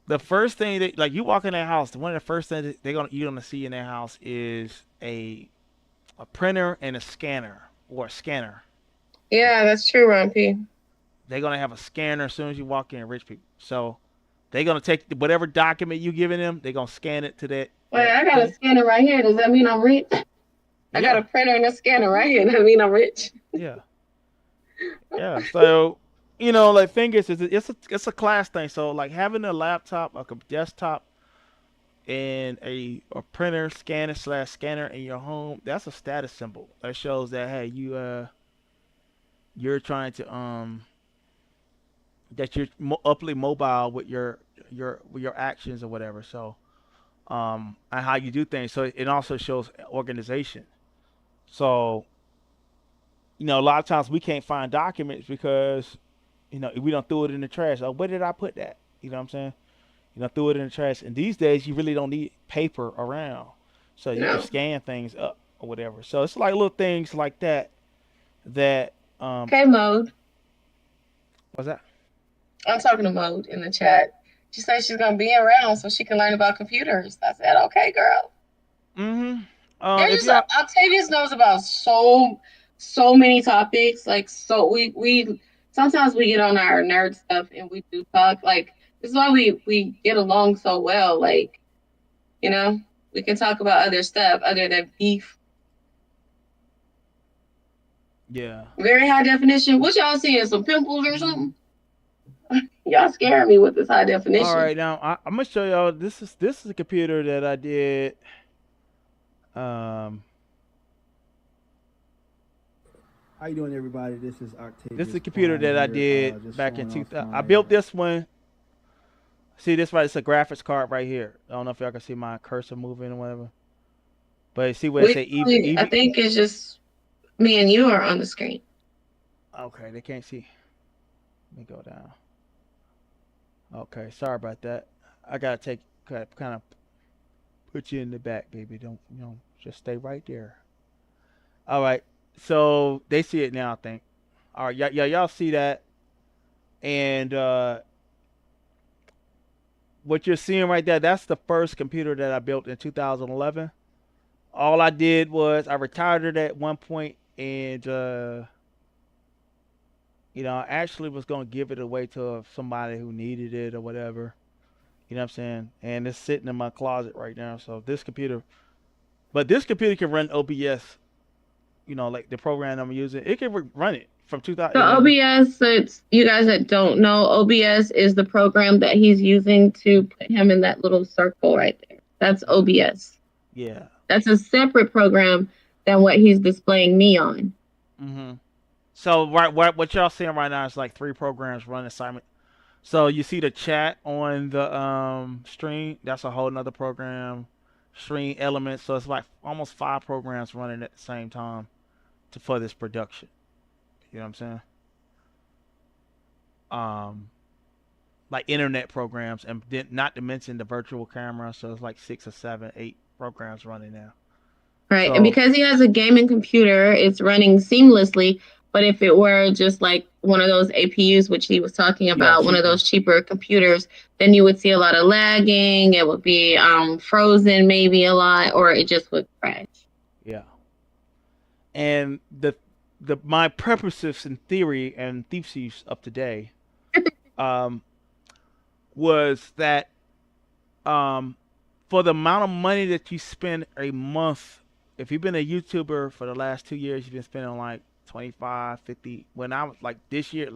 The first thing that, like, you walk in their house, one of the first things that you're gonna see in their house is a printer and a scanner or a scanner. Yeah, that's true, Ron P. They're gonna have a scanner as soon as you walk in. Rich people, so they're gonna take whatever document you giving them. They're gonna scan it to Wait, that I got a thing. scanner right here. Does that mean I'm rich? I got Yeah, a printer and a scanner right here. Does that mean I'm rich? yeah, yeah. So like thing is, it's a class thing. So like having a laptop, a desktop, and a printer scanner/scanner in your home, that's a status symbol. That shows that hey, you're trying to that you're uply mobile with your actions or whatever. So and how you do things. So it also shows organization. So a lot of times we can't find documents because we don't throw it in the trash. Oh, where did I put that? You know what I'm saying? Threw it in the trash. And these days, you really don't need paper around, so you can No. scan things up or whatever. So it's like little things like that. That Okay, Mode. what's that? I'm talking to Mode in the chat. She said she's gonna be around so she can learn about computers. I said, okay, girl. Mm-hmm. There's If just y'all, Octavius knows about so many topics. Like so, we sometimes we get on our nerd stuff and we do talk. Like this is why we get along so well. Like you know, we can talk about other stuff other than beef. yeah. Very high definition. What y'all seeing? Some pimples or something? Y'all scaring me with this high All definition. right, now I'm gonna show y'all. This is a computer that I did. Um, How you doing, everybody? This is this is a Octavius computer Prime that I here. did Just back in showing off 2000. I my. built this one. See this right? It's a graphics card right here. I don't know if y'all can see my cursor moving or whatever. But see where it say I EV. think it's just me and you are on the screen. Okay, they can't see. Let me go down. Okay, sorry about that. I gotta kind of put you in the back, baby. Don't just stay right there. All right. So they see it now, I think. All right, yeah, y'all see that, and what you're seeing right there, that's the first computer that I built in 2011. All I did was I retired it at one point, and I actually was gonna give it away to somebody who needed it or whatever. You know what I'm saying? And it's sitting in my closet right now. So this computer can run OBS. Like the program I'm using, it can run it from 2000. So OBS, it's you guys that don't know, OBS is the program that he's using to put him in that little circle right there. That's Yeah, OBS. yeah. That's a separate program than what he's displaying me on. hmm So what y'all seeing right now is like three programs running assignment. So you see the chat on the stream. That's a whole nother program. Stream elements. So it's like almost five programs running at the same time for this production. You know what I'm saying? Um, like internet programs, and then not to mention the virtual camera. So it's like six or seven, eight programs running now. Right. And So because he has a gaming computer, it's running seamlessly. But if it were just like one of those APUs, which he was talking yeah, about, one of cheap those one. cheaper computers, then you would see a lot of lagging. It would be frozen maybe a lot, or it just would crash. Yeah. And the my purposes in theory and thesis of today um, was that um, for the amount of money that you spend a month, if you've been a YouTuber for the last 2 years, you've been spending like 25, 50. When I was like this year,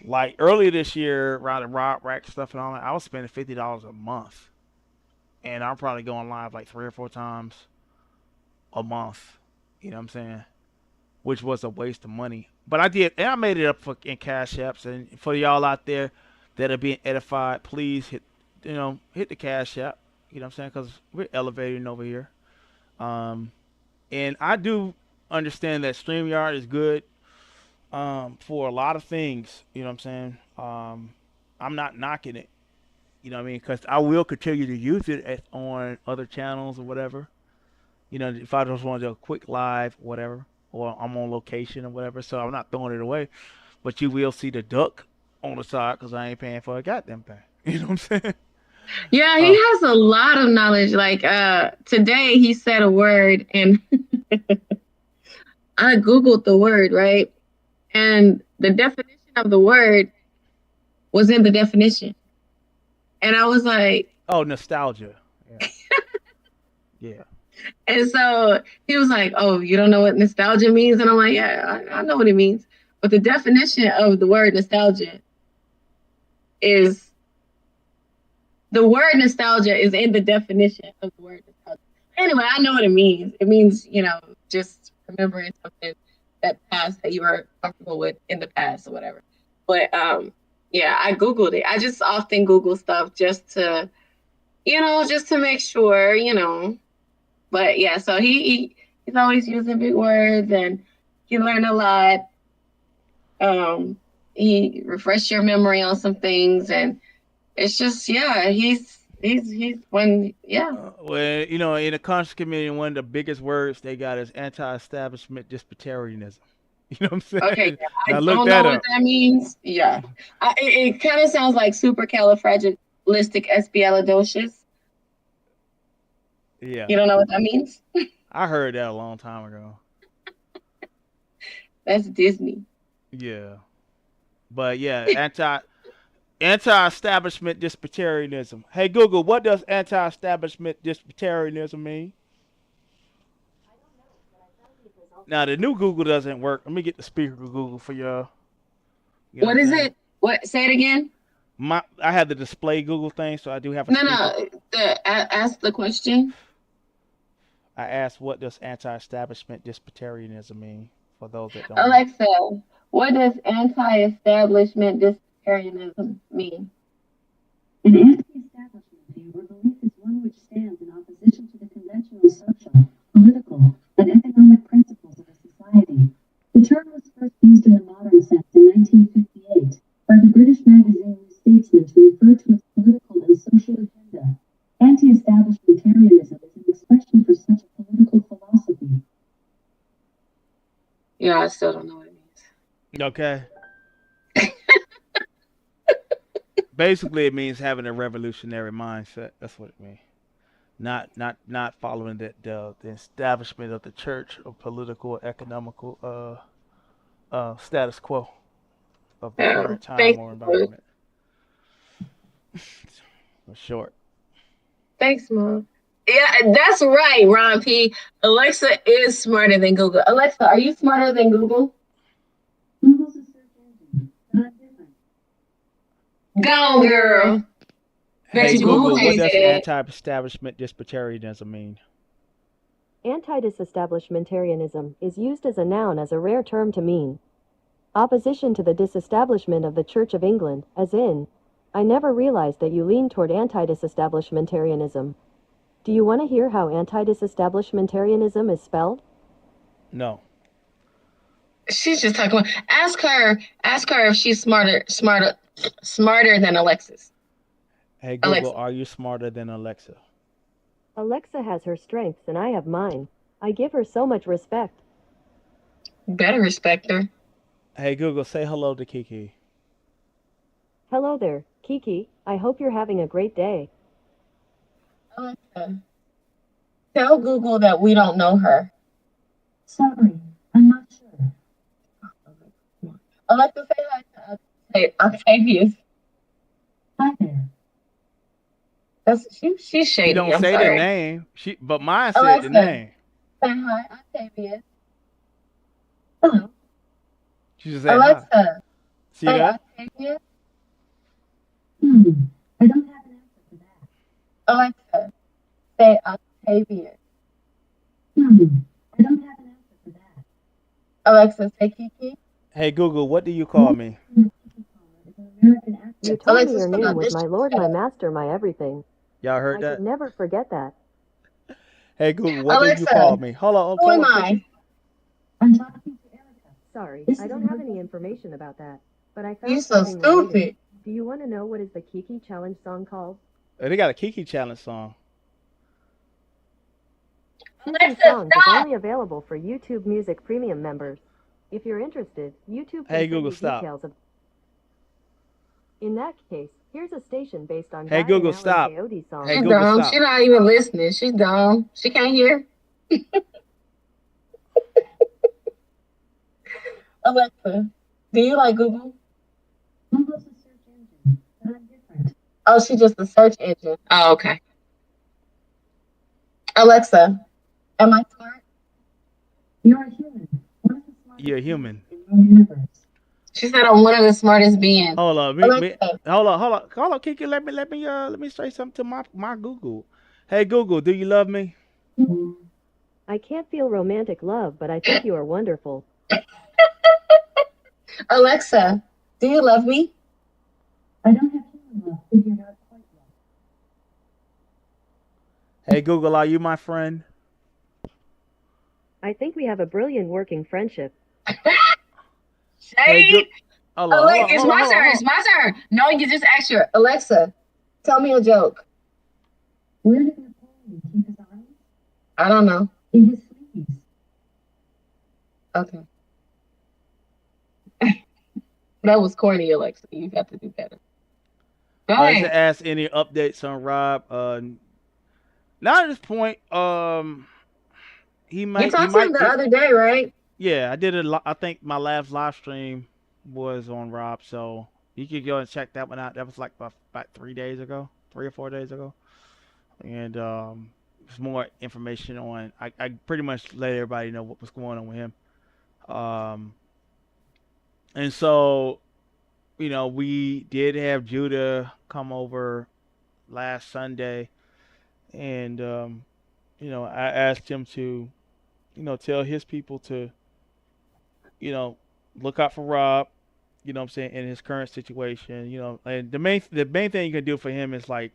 like earlier this year, around the rock rack stuff and all that, I was spending $50 a month, and I'm probably going live like 3 or 4 times a month. You know what I'm saying? Which was a waste of money. But I did, and I made it up in cash apps. And for y'all out there that are being edified, please hit the cash app. You know what I'm saying? Because we're elevating over here. Um, and I do understand that StreamYard is good for a lot of things. You know what I'm saying? I'm not knocking it. You know what I mean? Because I will continue to use it on other channels or whatever. If I just want to do a quick live, whatever, or I'm on location or whatever, so I'm not throwing it away. But you will see the duck on the side because I ain't paying for a goddamn thing. You know what I'm saying? Yeah, he Uh, has a lot of knowledge. Like today he said a word and I Googled the word, right? And the definition of the word was in the definition. And I was like, oh, nostalgia. Yeah, yeah, and so he was like, oh, you don't know what nostalgia means? And I'm like, yeah, I know what it means. But the definition of the word nostalgia is the word nostalgia is in the definition of the word nostalgia. Anyway, I know what it means. It means, just remembering something that passed that you were comfortable with in the past or whatever. But yeah, I Googled it. I just often Google stuff just to make sure, But yeah, so he's always using big words and he learned a lot. Um, he refreshed your memory on some things, and it's just yeah, he's one yeah. well, in the conscious community, one of the biggest words they got is anti-establishment disputarianism. You know what I'm Okay, saying? yeah, I Now look don't that know what up. that means. Yeah, it kind of sounds like supercalifragilisticexpialidocious. Yeah, You don't know what that means? I heard that a long time ago. That's Disney. Yeah, but yeah, anti-establishment disputarianism. Hey Google, what does anti-establishment disputarianism mean? Now the new Google doesn't work. Let me get the speaker Google for y'all. You know what I'm What is saying? it? What? Say it again. I have the display Google thing, so I do have a No, speaker. no. Ask the question. I asked, what does anti-establishment disputarianism mean? For those that don't know. Alexa, what does anti-establishment disparitarism mean? An anti-establishment view or belief is one which stands in opposition to the conventional social, political, and economic principles of a society. The term was first used in a modern sense in 1958 by the British magazine New Statesman to refer to its political and social agenda. Anti-establishmentarianism is an expression for such a political philosophy. Yeah, I still don't know what it means. Okay. Basically, it means having a revolutionary mindset. That's what it means. Not following the establishment of the church or political, economical status quo of the current time Thanks, or environment. For short. thanks, Mom. Yeah, that's right, Ron P. Alexa is smarter than Google. Alexa, are you smarter than Google? Google's a search engine, not different. Go, girl. Hey Bet you Google Google, what can't does say that. anti-establishment disputarianism mean? Anti-disestablishmentarianism is used as a noun as a rare term to mean opposition to the disestablishment of the Church of England, as in, I never realized that you lean toward anti-disestablishmentarianism. Do you want to hear how anti-disestablishmentarianism is spelled? No. She's just talking. Ask her if she's smarter than Alexis. Hey Google, Alexa. are you smarter than Alexa? Alexa has her strengths and I have mine. I give her so much respect. Better respect her. Hey Google, say hello to Kiki. Hello there, Kiki. I hope you're having a great day. Alexa, tell Google that we don't know her. Sorry, I'm not sure. Alexa, say hi to Octavius. Hi there. She's She shady. don't I'm say the sorry. name. But mine said Alexa, the name. say hi, Octavius. Hello. She just said hi. Alexa, See say that? Octavius. I don't have an answer for that. Alexa, say Octavius. I don't have an answer for that. Alexa, say Kiki. Hey Google, what do you call me? You told Alexis, me your come name on, was bitch. my lord, my master, my everything. Y'all heard I that? could never forget that. Hey Google, what do you Alexa, call me? Hold on, who am hold on, I? Kiki. I'm talking to Erica. Sorry, This I is don't a have any good- information about that. But I You found so something related. stupid. Do you want to know what is the Kiki Challenge song called? They got a Kiki challenge song. Alexa, Alexa, songs is stop. only available for YouTube Music Premium members. If you're interested, YouTube can Hey send Google, you stop. details of. In that case, here's a station based on Hey Guy Google, and Alan stop. Coyote songs. Hey She's Google, dumb. stop. She's not even listening. She's dumb. She can't hear. Alexa, do you like Google? Google's a search engine, but I'm different. Oh, she's just a search engine. Oh, okay. Alexa, am I smart? You're a human. One of the smartest You're a human. beings in your universe. She said I'm one of the smartest beings. Hold on, Alexa, hold on, Kiki. Let me say something to my Google. Hey Google, do you love me? I can't feel romantic love, but I think you are wonderful. Alexa, do you love me? I don't have human love figured out quite yet. Hey Google, are you my friend? I think we have a brilliant working friendship. Hey, Shade. hold on. It's my turn. It's my turn. No, you just asked her. Alexa, tell me a joke. Where did Napoleon keep his armies? I don't know. In his sleeves. Okay. That was corny, Alexa. You got to do better. Go I just ahead. asked any updates on Rob. Not at this point. He You might. He talked to him might. the other day, right? Yeah, I did it. I think my last live stream was on Rob, so you could go and check that one out. That was like about 3 days ago, 3 or 4 days ago, and there's more information on. I pretty much let everybody know what was going on with him. Um, and so we did have Judah come over last Sunday, and I asked him to tell his people to you know look out for Rob. You know what I'm saying, in his current situation. And the main thing you can do for him is like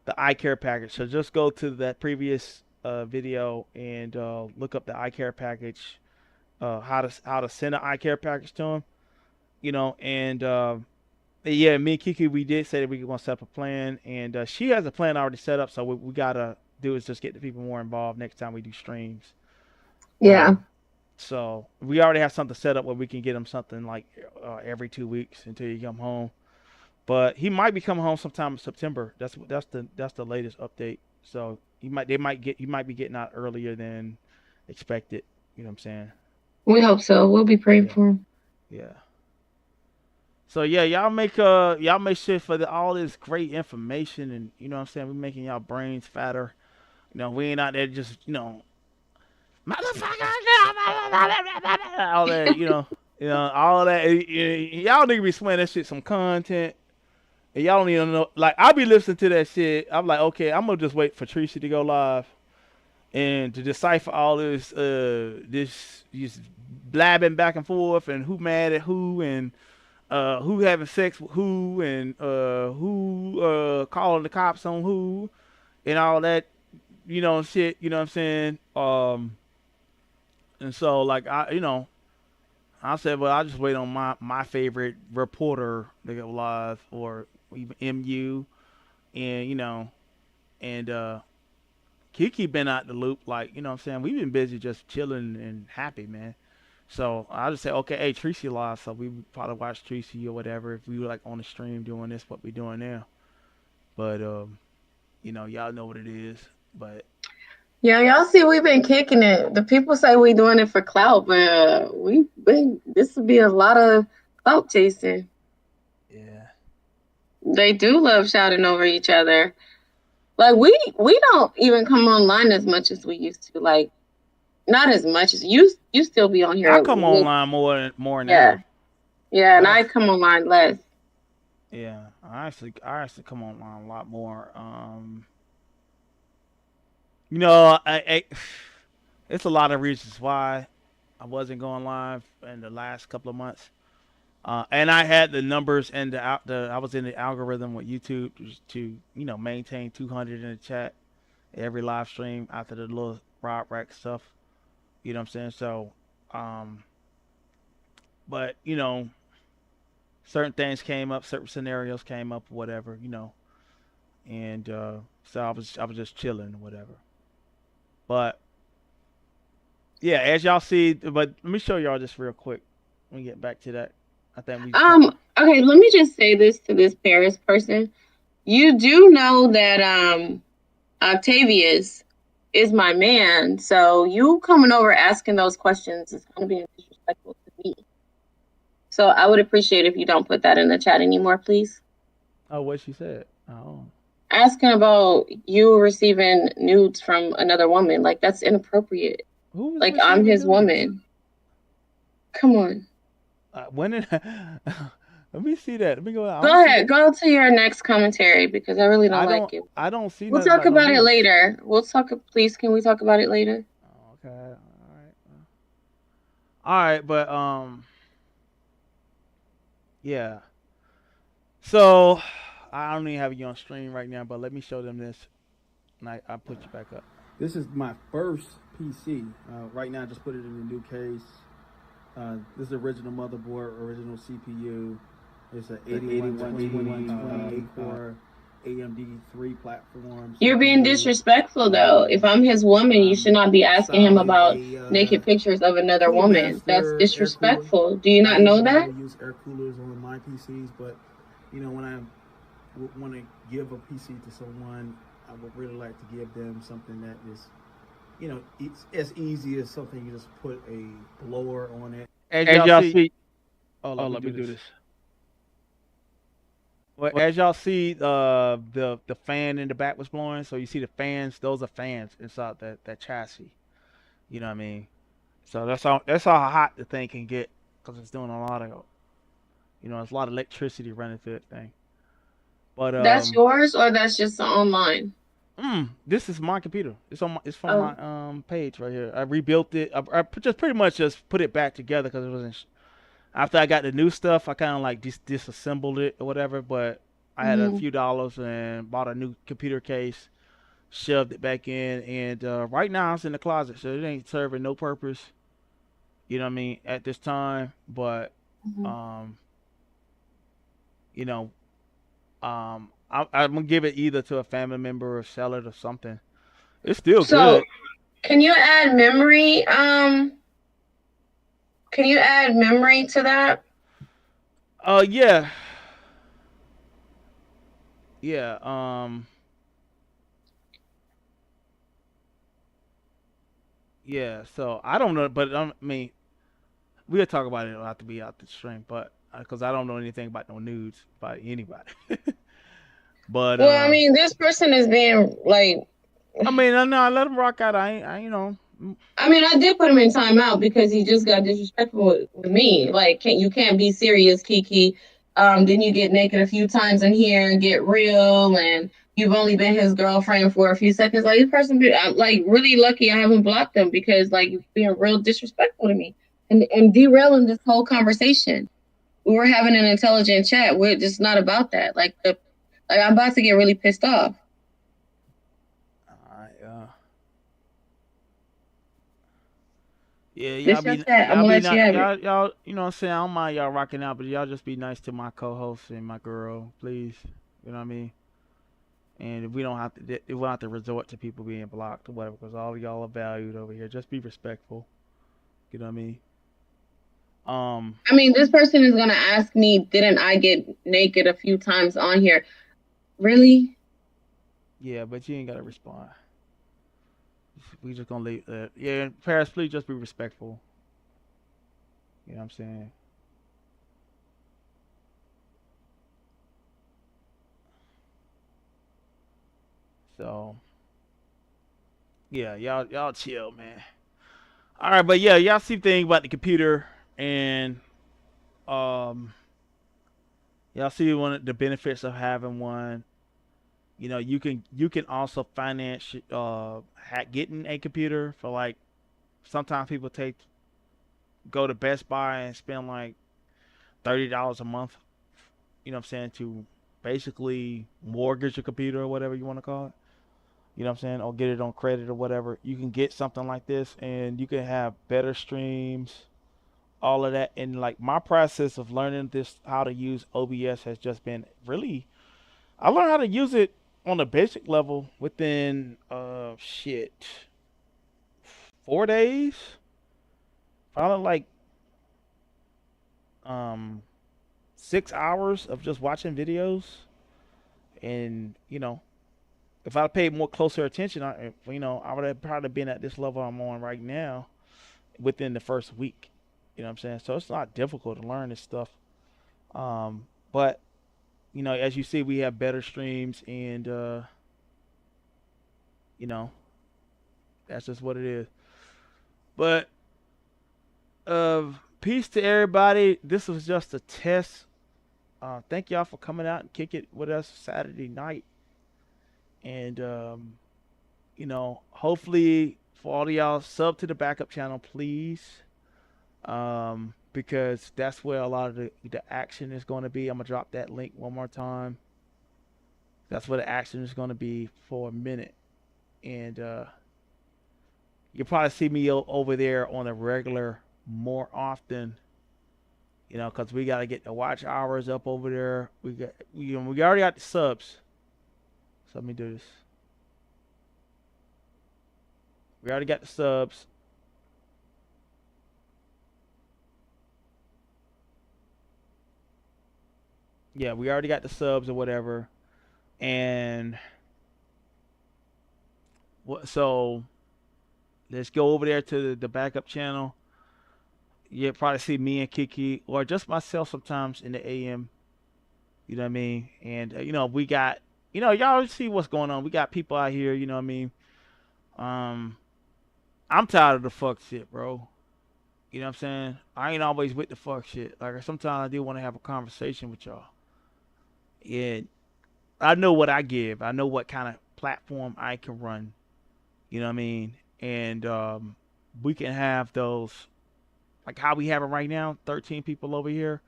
the eye care package. So just go to that previous video and look up the eye care package, how to send an eye care package to him. And yeah, me and Kiki, we did say that we were gonna set up a plan, and she has a plan already set up. So we gotta do is just get the people more involved next time we do streams. Yeah. So we already have something set up where we can get him something like every 2 weeks until you come home. But he might be coming home sometime in September. That's the latest update. So he might be getting out earlier than expected. You know what I'm saying? We hope so. We'll be praying Yeah, for him. yeah. So yeah, y'all make sure for all this great information, and you know what I'm saying, we're making y'all brains fatter. We ain't out there just motherfucker, all that. All of that. Y'all need to be swinging that shit some content. And y'all don't even know. Like, I be listening to that shit. I'm like, okay, I'm gonna just wait for Tracy to go live and to decipher all this blabbing back and forth, and who mad at who, and who having sex with who, and who calling the cops on who, and all that, shit. You know what I'm saying? And so like I said, well, I'll just wait on my favorite reporter to go live, or even MU, and and Kiki been out the loop, like, what I'm saying, we've been busy just chilling and happy, man. So I'll just say, okay, hey, Tracy live, so we would probably watch Tracy or whatever if we were like on the stream doing this, what we doing now. But y'all know what it is. But Yeah, y'all see, we've been kicking it. The people say we doing it for clout, but this would be a lot of clout chasing. yeah, They do love shouting over each other. Like we don't even come online as much as we used to. Like not as much as you still be on I here. come online more Yeah. now. Yeah, and I I come online less. Yeah, I actually come online a lot more. It's a lot of reasons why I wasn't going live in the last couple of months. And I had the numbers and I was in the algorithm with YouTube to maintain 200 in the chat every live stream after the little Rob Rack stuff. You know what I'm saying? So, um, but certain things came up, certain scenarios came up, whatever, and so I was just chilling, whatever. But yeah, as y'all see, but let me show y'all this real quick. Let me get back to that. I think we Okay, let me just say this to this Paris person. You do know that Octavius is my man, so you coming over asking those questions is gonna be disrespectful to me. So I would appreciate if you don't put that in the chat anymore, please. Oh, what she said. Oh. Asking about you receiving nudes from another woman, like that's inappropriate. Who was Like I'm receiving his nudes? woman. Come on. When did let me see that. Let me go. Go ahead. Go to your next commentary because I really don't like it. I don't see We'll nothing talk about no about it nudes. later. Please, can we talk about it later? Oh, okay. All right, but yeah. So I don't even have you on stream right now, but let me show them this, and I put you back up. This is my first PC. Right now, I just put it in a new case. This is the original motherboard, original CPU. It's an 8120 core AMD3 platforms. You're being disrespectful, though. If I'm his woman, you should not be asking him installing about a naked pictures of another Cooler woman. That's Master air cooler. disrespectful. Do you I not know usually that? will use air coolers on my PCs, but when I want to give a PC to someone, I would really like to give them something that is, it's as easy as something you just put a blower on it. As As y'all y'all see, see, oh, oh, let me let me do do this. this. Well, as y'all see, the fan in the back was blowing, so you see the fans. Those are fans inside that chassis. You know what I mean? So that's how hot the thing can get because it's doing a lot of there's a lot of electricity running through that thing. But That's yours, or that's just online? this is my computer. It's from my Oh, page right here. I rebuilt it. I just pretty much just put it back together because it wasn't. After I got the new stuff, I kind of like disassembled it or whatever. But I had a mm-hmm. few dollars and bought a new computer case, shoved it back in, and right now it's in the closet, so it ain't serving no purpose. You know what I mean at this time, but Mm-hmm. um, you know, I'm gonna give it either to a family member or sell it or something. It's still So, good. can you add memory? Can you add memory to that? Yeah, yeah. Yeah. So I don't know, but I mean, we'll talk about it. It'll have to be out the stream, but because I don't know anything about no nudes by anybody. But Well, I mean, this person is being like, I mean, no, I let him rock out. I mean, I did put him in timeout because he just got disrespectful with me. Like, you can't be serious, Kiki. Then you get naked a few times in here and get real, and you've only been his girlfriend for a few seconds. Like, this person, I'm like really lucky I haven't blocked him because like you're being real disrespectful to me and derailing this whole conversation. We were having an intelligent chat. We're just not about that. Like I'm about to get really pissed off. I yeah, This your chat. I'm y'all gonna be let you not have it. y'all you know what I'm saying. I don't mind y'all rocking out, but y'all just be nice to my co-host and my girl, please. You know what I mean? And if we don't have to, if we don't have to resort to people being blocked or whatever, because all of y'all are valued over here. Just be respectful. You know what I mean? Um, I mean, this person is gonna ask me, didn't I get naked a few times on here? Really? yeah, but you ain't gotta respond. We just gonna leave. Yeah, Paris, please just be respectful. You know what I'm saying? So yeah, y'all chill, man. All right, but yeah, y'all see the thing about the computer, and um, y'all see one of the benefits of having one. You can also finance getting a computer for like sometimes people go to Best Buy and spend like $30 a month. You know what I'm saying, to basically mortgage a computer or whatever you want to call it. You know what I'm saying, or get it on credit or whatever. You can get something like this, and you can have better streams, all of that. And like my process of learning this, how to use OBS has just been really. I learned how to use it on a basic level within 4 days. Probably like um 6 hours of just watching videos, and if I paid more closer attention, I would have probably been at this level I'm on right now within the first week. You know what I'm saying? So it's not difficult to learn this stuff. But as you see, we have better streams, and you know, that's just what it is. But peace to everybody. This was just a test. Thank y'all for coming out and kick it with us Saturday night. And hopefully for all of y'all, sub to the backup channel, please. Because that's where a lot of the action is going to be. I'm gonna drop that link one more time. That's where the action is going to be for a minute, and you'll probably see me over there on a regular more often. Because we got to get the watch hours up over there. We already got the subs. So let me do this. We already got the subs. Yeah, we already got the subs or whatever. And so let's go over there to the backup channel. You'll probably see me and Kiki or just myself sometimes in the AM. You know what I mean? And we got, y'all see what's going on. We got people out here. You know what I mean? Um, I'm tired of the fuck shit, bro. You know what I'm saying? I ain't always with the fuck shit. Like sometimes I do want to have a conversation with y'all. And I know what I give. I know what kind of platform I can run. You know what I mean? And we can have those like how we have it right now, 13 people over here,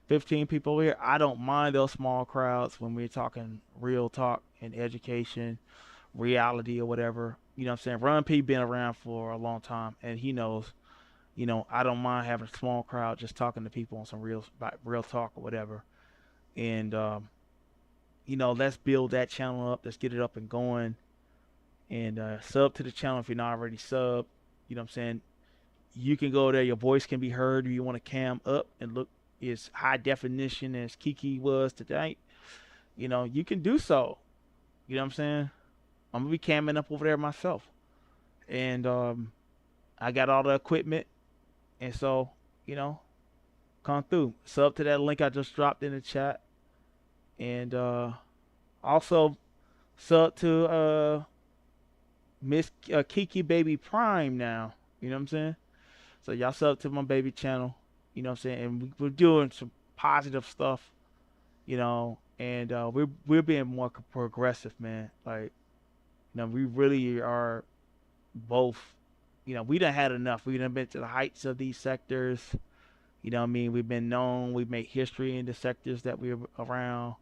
15 people over here. I don't mind those small crowds when we're talking real talk and education, reality or whatever. You know what I'm saying? Ron P been around for a long time and he knows, I don't mind having a small crowd just talking to people on some real talk or whatever. And let's build that channel up. Let's get it up and going. And sub to the channel if you're not already sub. You know what I'm saying? You can go there. Your voice can be heard. If you want to cam up and look as high definition as Kiki was tonight, you can do so. You know what I'm saying? I'm gonna be camming up over there myself, and I got all the equipment, and so come through. Sub to that link I just dropped in the chat, and also sub to Miss Kiki Baby Prime now. You know what I'm saying? So y'all sub to my baby channel. You know what I'm saying? And we're doing some positive stuff. And we're being more progressive, man. Like, we really are both. We done had enough. We done been to the heights of these sectors. You know what I mean? We've been known. We've made history in the sectors that we're around.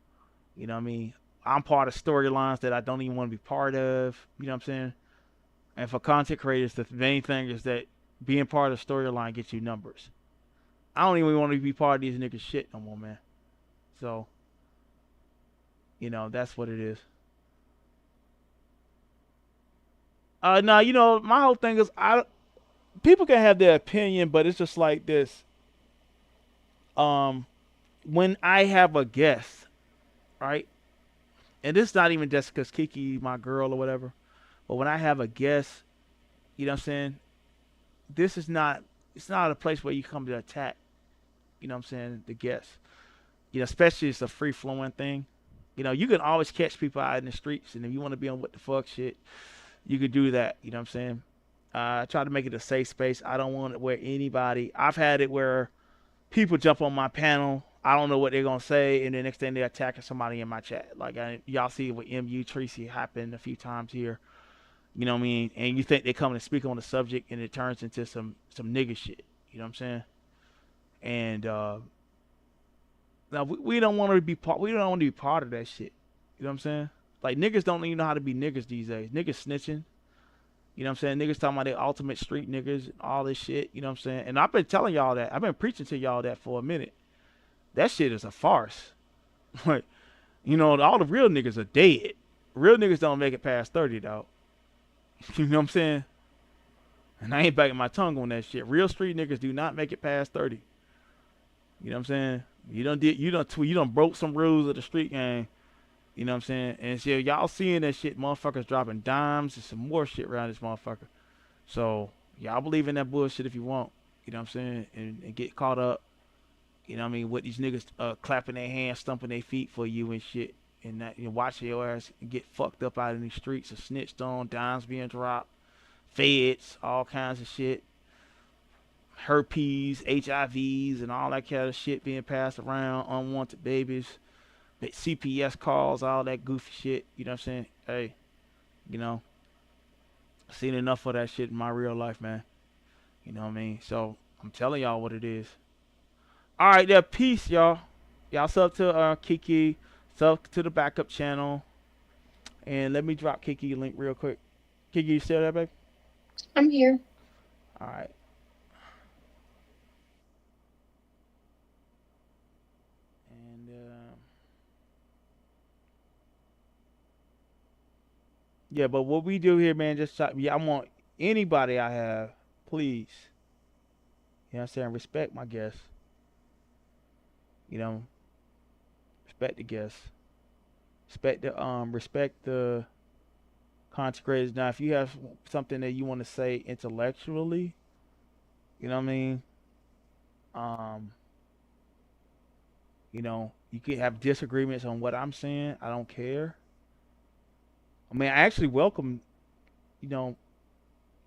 You know what I mean? I'm part of storylines that I don't even want to be part of. You know what I'm saying? And for content creators, the main thing is that being part of the storyline gets you numbers. I don't even want to be part of these niggas shit no more, man. So, that's what it is. Now, my whole thing is people can have their opinion, but it's just like this. When I have a guest, right? And this is not even just because Kiki, my girl or whatever, but when I have a guest, you know what I'm saying? This is not, it's not a place where you come to attack, you know what I'm saying, the guest. Especially it's a free flowing thing. You can always catch people out in the streets, and if you want to be on what the fuck shit, you could do that. You know what I'm saying? I try to make it a safe space. I don't want it where anybody. I've had it where people jump on my panel. I don't know what they're gonna say, and the next thing they're attacking somebody in my chat. Like y'all see with MU Tracy happened a few times here. You know what I mean? And you think they come and speak on the subject, and it turns into some nigga shit. You know what I'm saying? And now we don't want to be part. We don't want to be part of that shit. You know what I'm saying? Like niggas don't even know how to be niggas these days. Niggas snitching. You know what I'm saying? Niggas talking about their ultimate street niggas, all this shit. You know what I'm saying? And I've been telling y'all that. I've been preaching to y'all that for a minute. That shit is a farce. Like, all the real niggas are dead. Real niggas don't make it past 30, dog. You know what I'm saying? And I ain't backing my tongue on that shit. Real street niggas do not make it past 30. You know what I'm saying? You done broke some rules of the street game. You know what I'm saying? And so y'all seeing that shit, motherfuckers dropping dimes and some more shit around this motherfucker. So y'all believe in that bullshit if you want. You know what I'm saying? And get caught up. You know what I mean? With these niggas clapping their hands, stumping their feet for you and shit. And that watch your ass get fucked up out in these streets or snitched on, dimes being dropped, feds, all kinds of shit. Herpes, HIVs, and all that kind of shit being passed around, unwanted babies, CPS calls, all that goofy shit. You know what I'm saying? Hey, I've seen enough of that shit in my real life, man. You know what I mean? So I'm telling y'all what it is. All right, there. Peace, y'all. Y'all sub to Kiki, sub to the backup channel, and let me drop Kiki a link real quick. Kiki, you still there, babe? I'm here. All right. And Yeah, but what we do here, man, yeah, I want anybody I have, please, you know what I'm saying, respect my guests. You know, respect the guests. Respect the content creators. Now, if you have something that you want to say intellectually, you know what I mean. Um, you could have disagreements on what I'm saying. I don't care. I mean, I actually welcome, you know,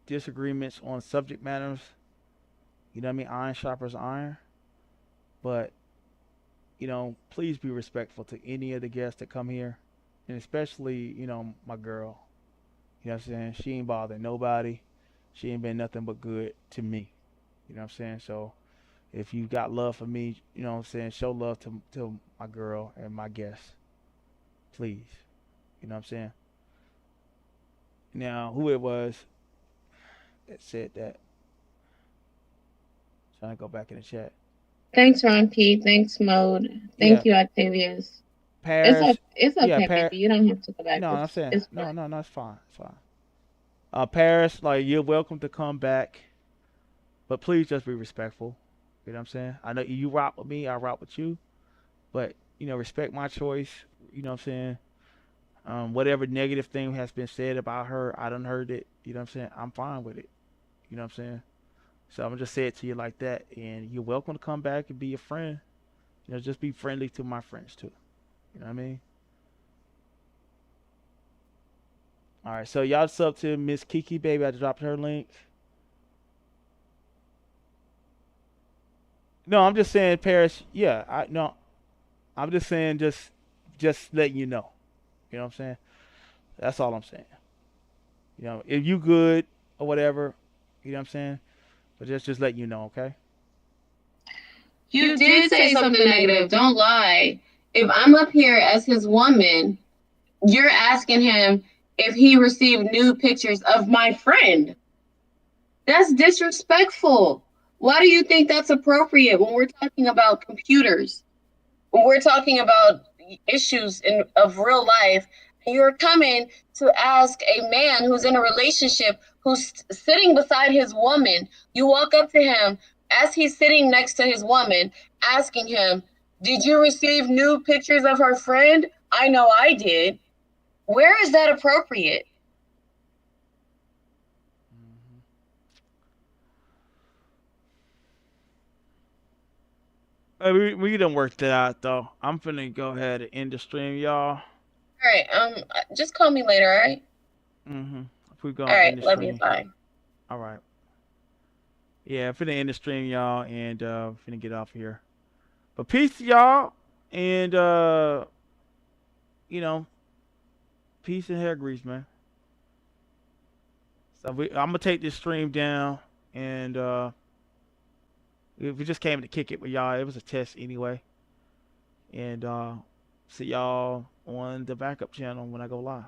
disagreements on subject matters. You know what I mean? Iron sharpens iron. But, please be respectful to any of the guests that come here. And especially, my girl. You know what I'm saying? She ain't bothered nobody. She ain't been nothing but good to me. You know what I'm saying? So if you got love for me, you know what I'm saying, show love to my girl and my guests. Please. You know what I'm saying? Now, who it was that said that? Trying to go back in the chat. Thanks, Ron P. Thanks, Mode. Yeah, Thank you, Octavius. Paris. It's Yeah, okay, baby. You don't have to go back. No, I'm saying It's no, fine. no, no. It's fine. It's fine. Paris, like you're welcome to come back, but please just be respectful. You know what I'm saying? I know you rock with me. I rock with you, but respect my choice. You know what I'm saying? Whatever negative thing has been said about her, I done heard it. You know what I'm saying? I'm fine with it. You know what I'm saying? So I'm gonna just say it to you like that, and you're welcome to come back and be a friend. Just be friendly to my friends too. You know what I mean? All right, so y'all sub to Miss Kiki, baby. I dropped her link. No, I'm just saying, Paris. Yeah, I no, I'm just saying, just letting you know. You know what I'm saying? That's all I'm saying. If you good or whatever, you know what I'm saying. But just letting you know, okay? You did say something negative. Don't lie. If I'm up here as his woman, you're asking him if he received nude pictures of my friend. That's disrespectful. Why do you think that's appropriate when we're talking about computers? When we're talking about issues of real life, you're coming to ask a man who's in a relationship, who's sitting beside his woman. You walk up to him as he's sitting next to his woman, asking him, "Did you receive nude pictures of her friend?" "I know I did." Where is that appropriate? We done worked it out though. I'm finna go ahead and end the stream, y'all. All right, just call me later, all right? If we go All end right, the love you, stream. bye. All right. Yeah, I'm finna end the stream, y'all, and finna get off here. But peace, to y'all, and you know, peace and hair grease, man. So I'm gonna take this stream down, and we just came to kick it with y'all. It was a test anyway, and see y'all on the backup channel when I go live.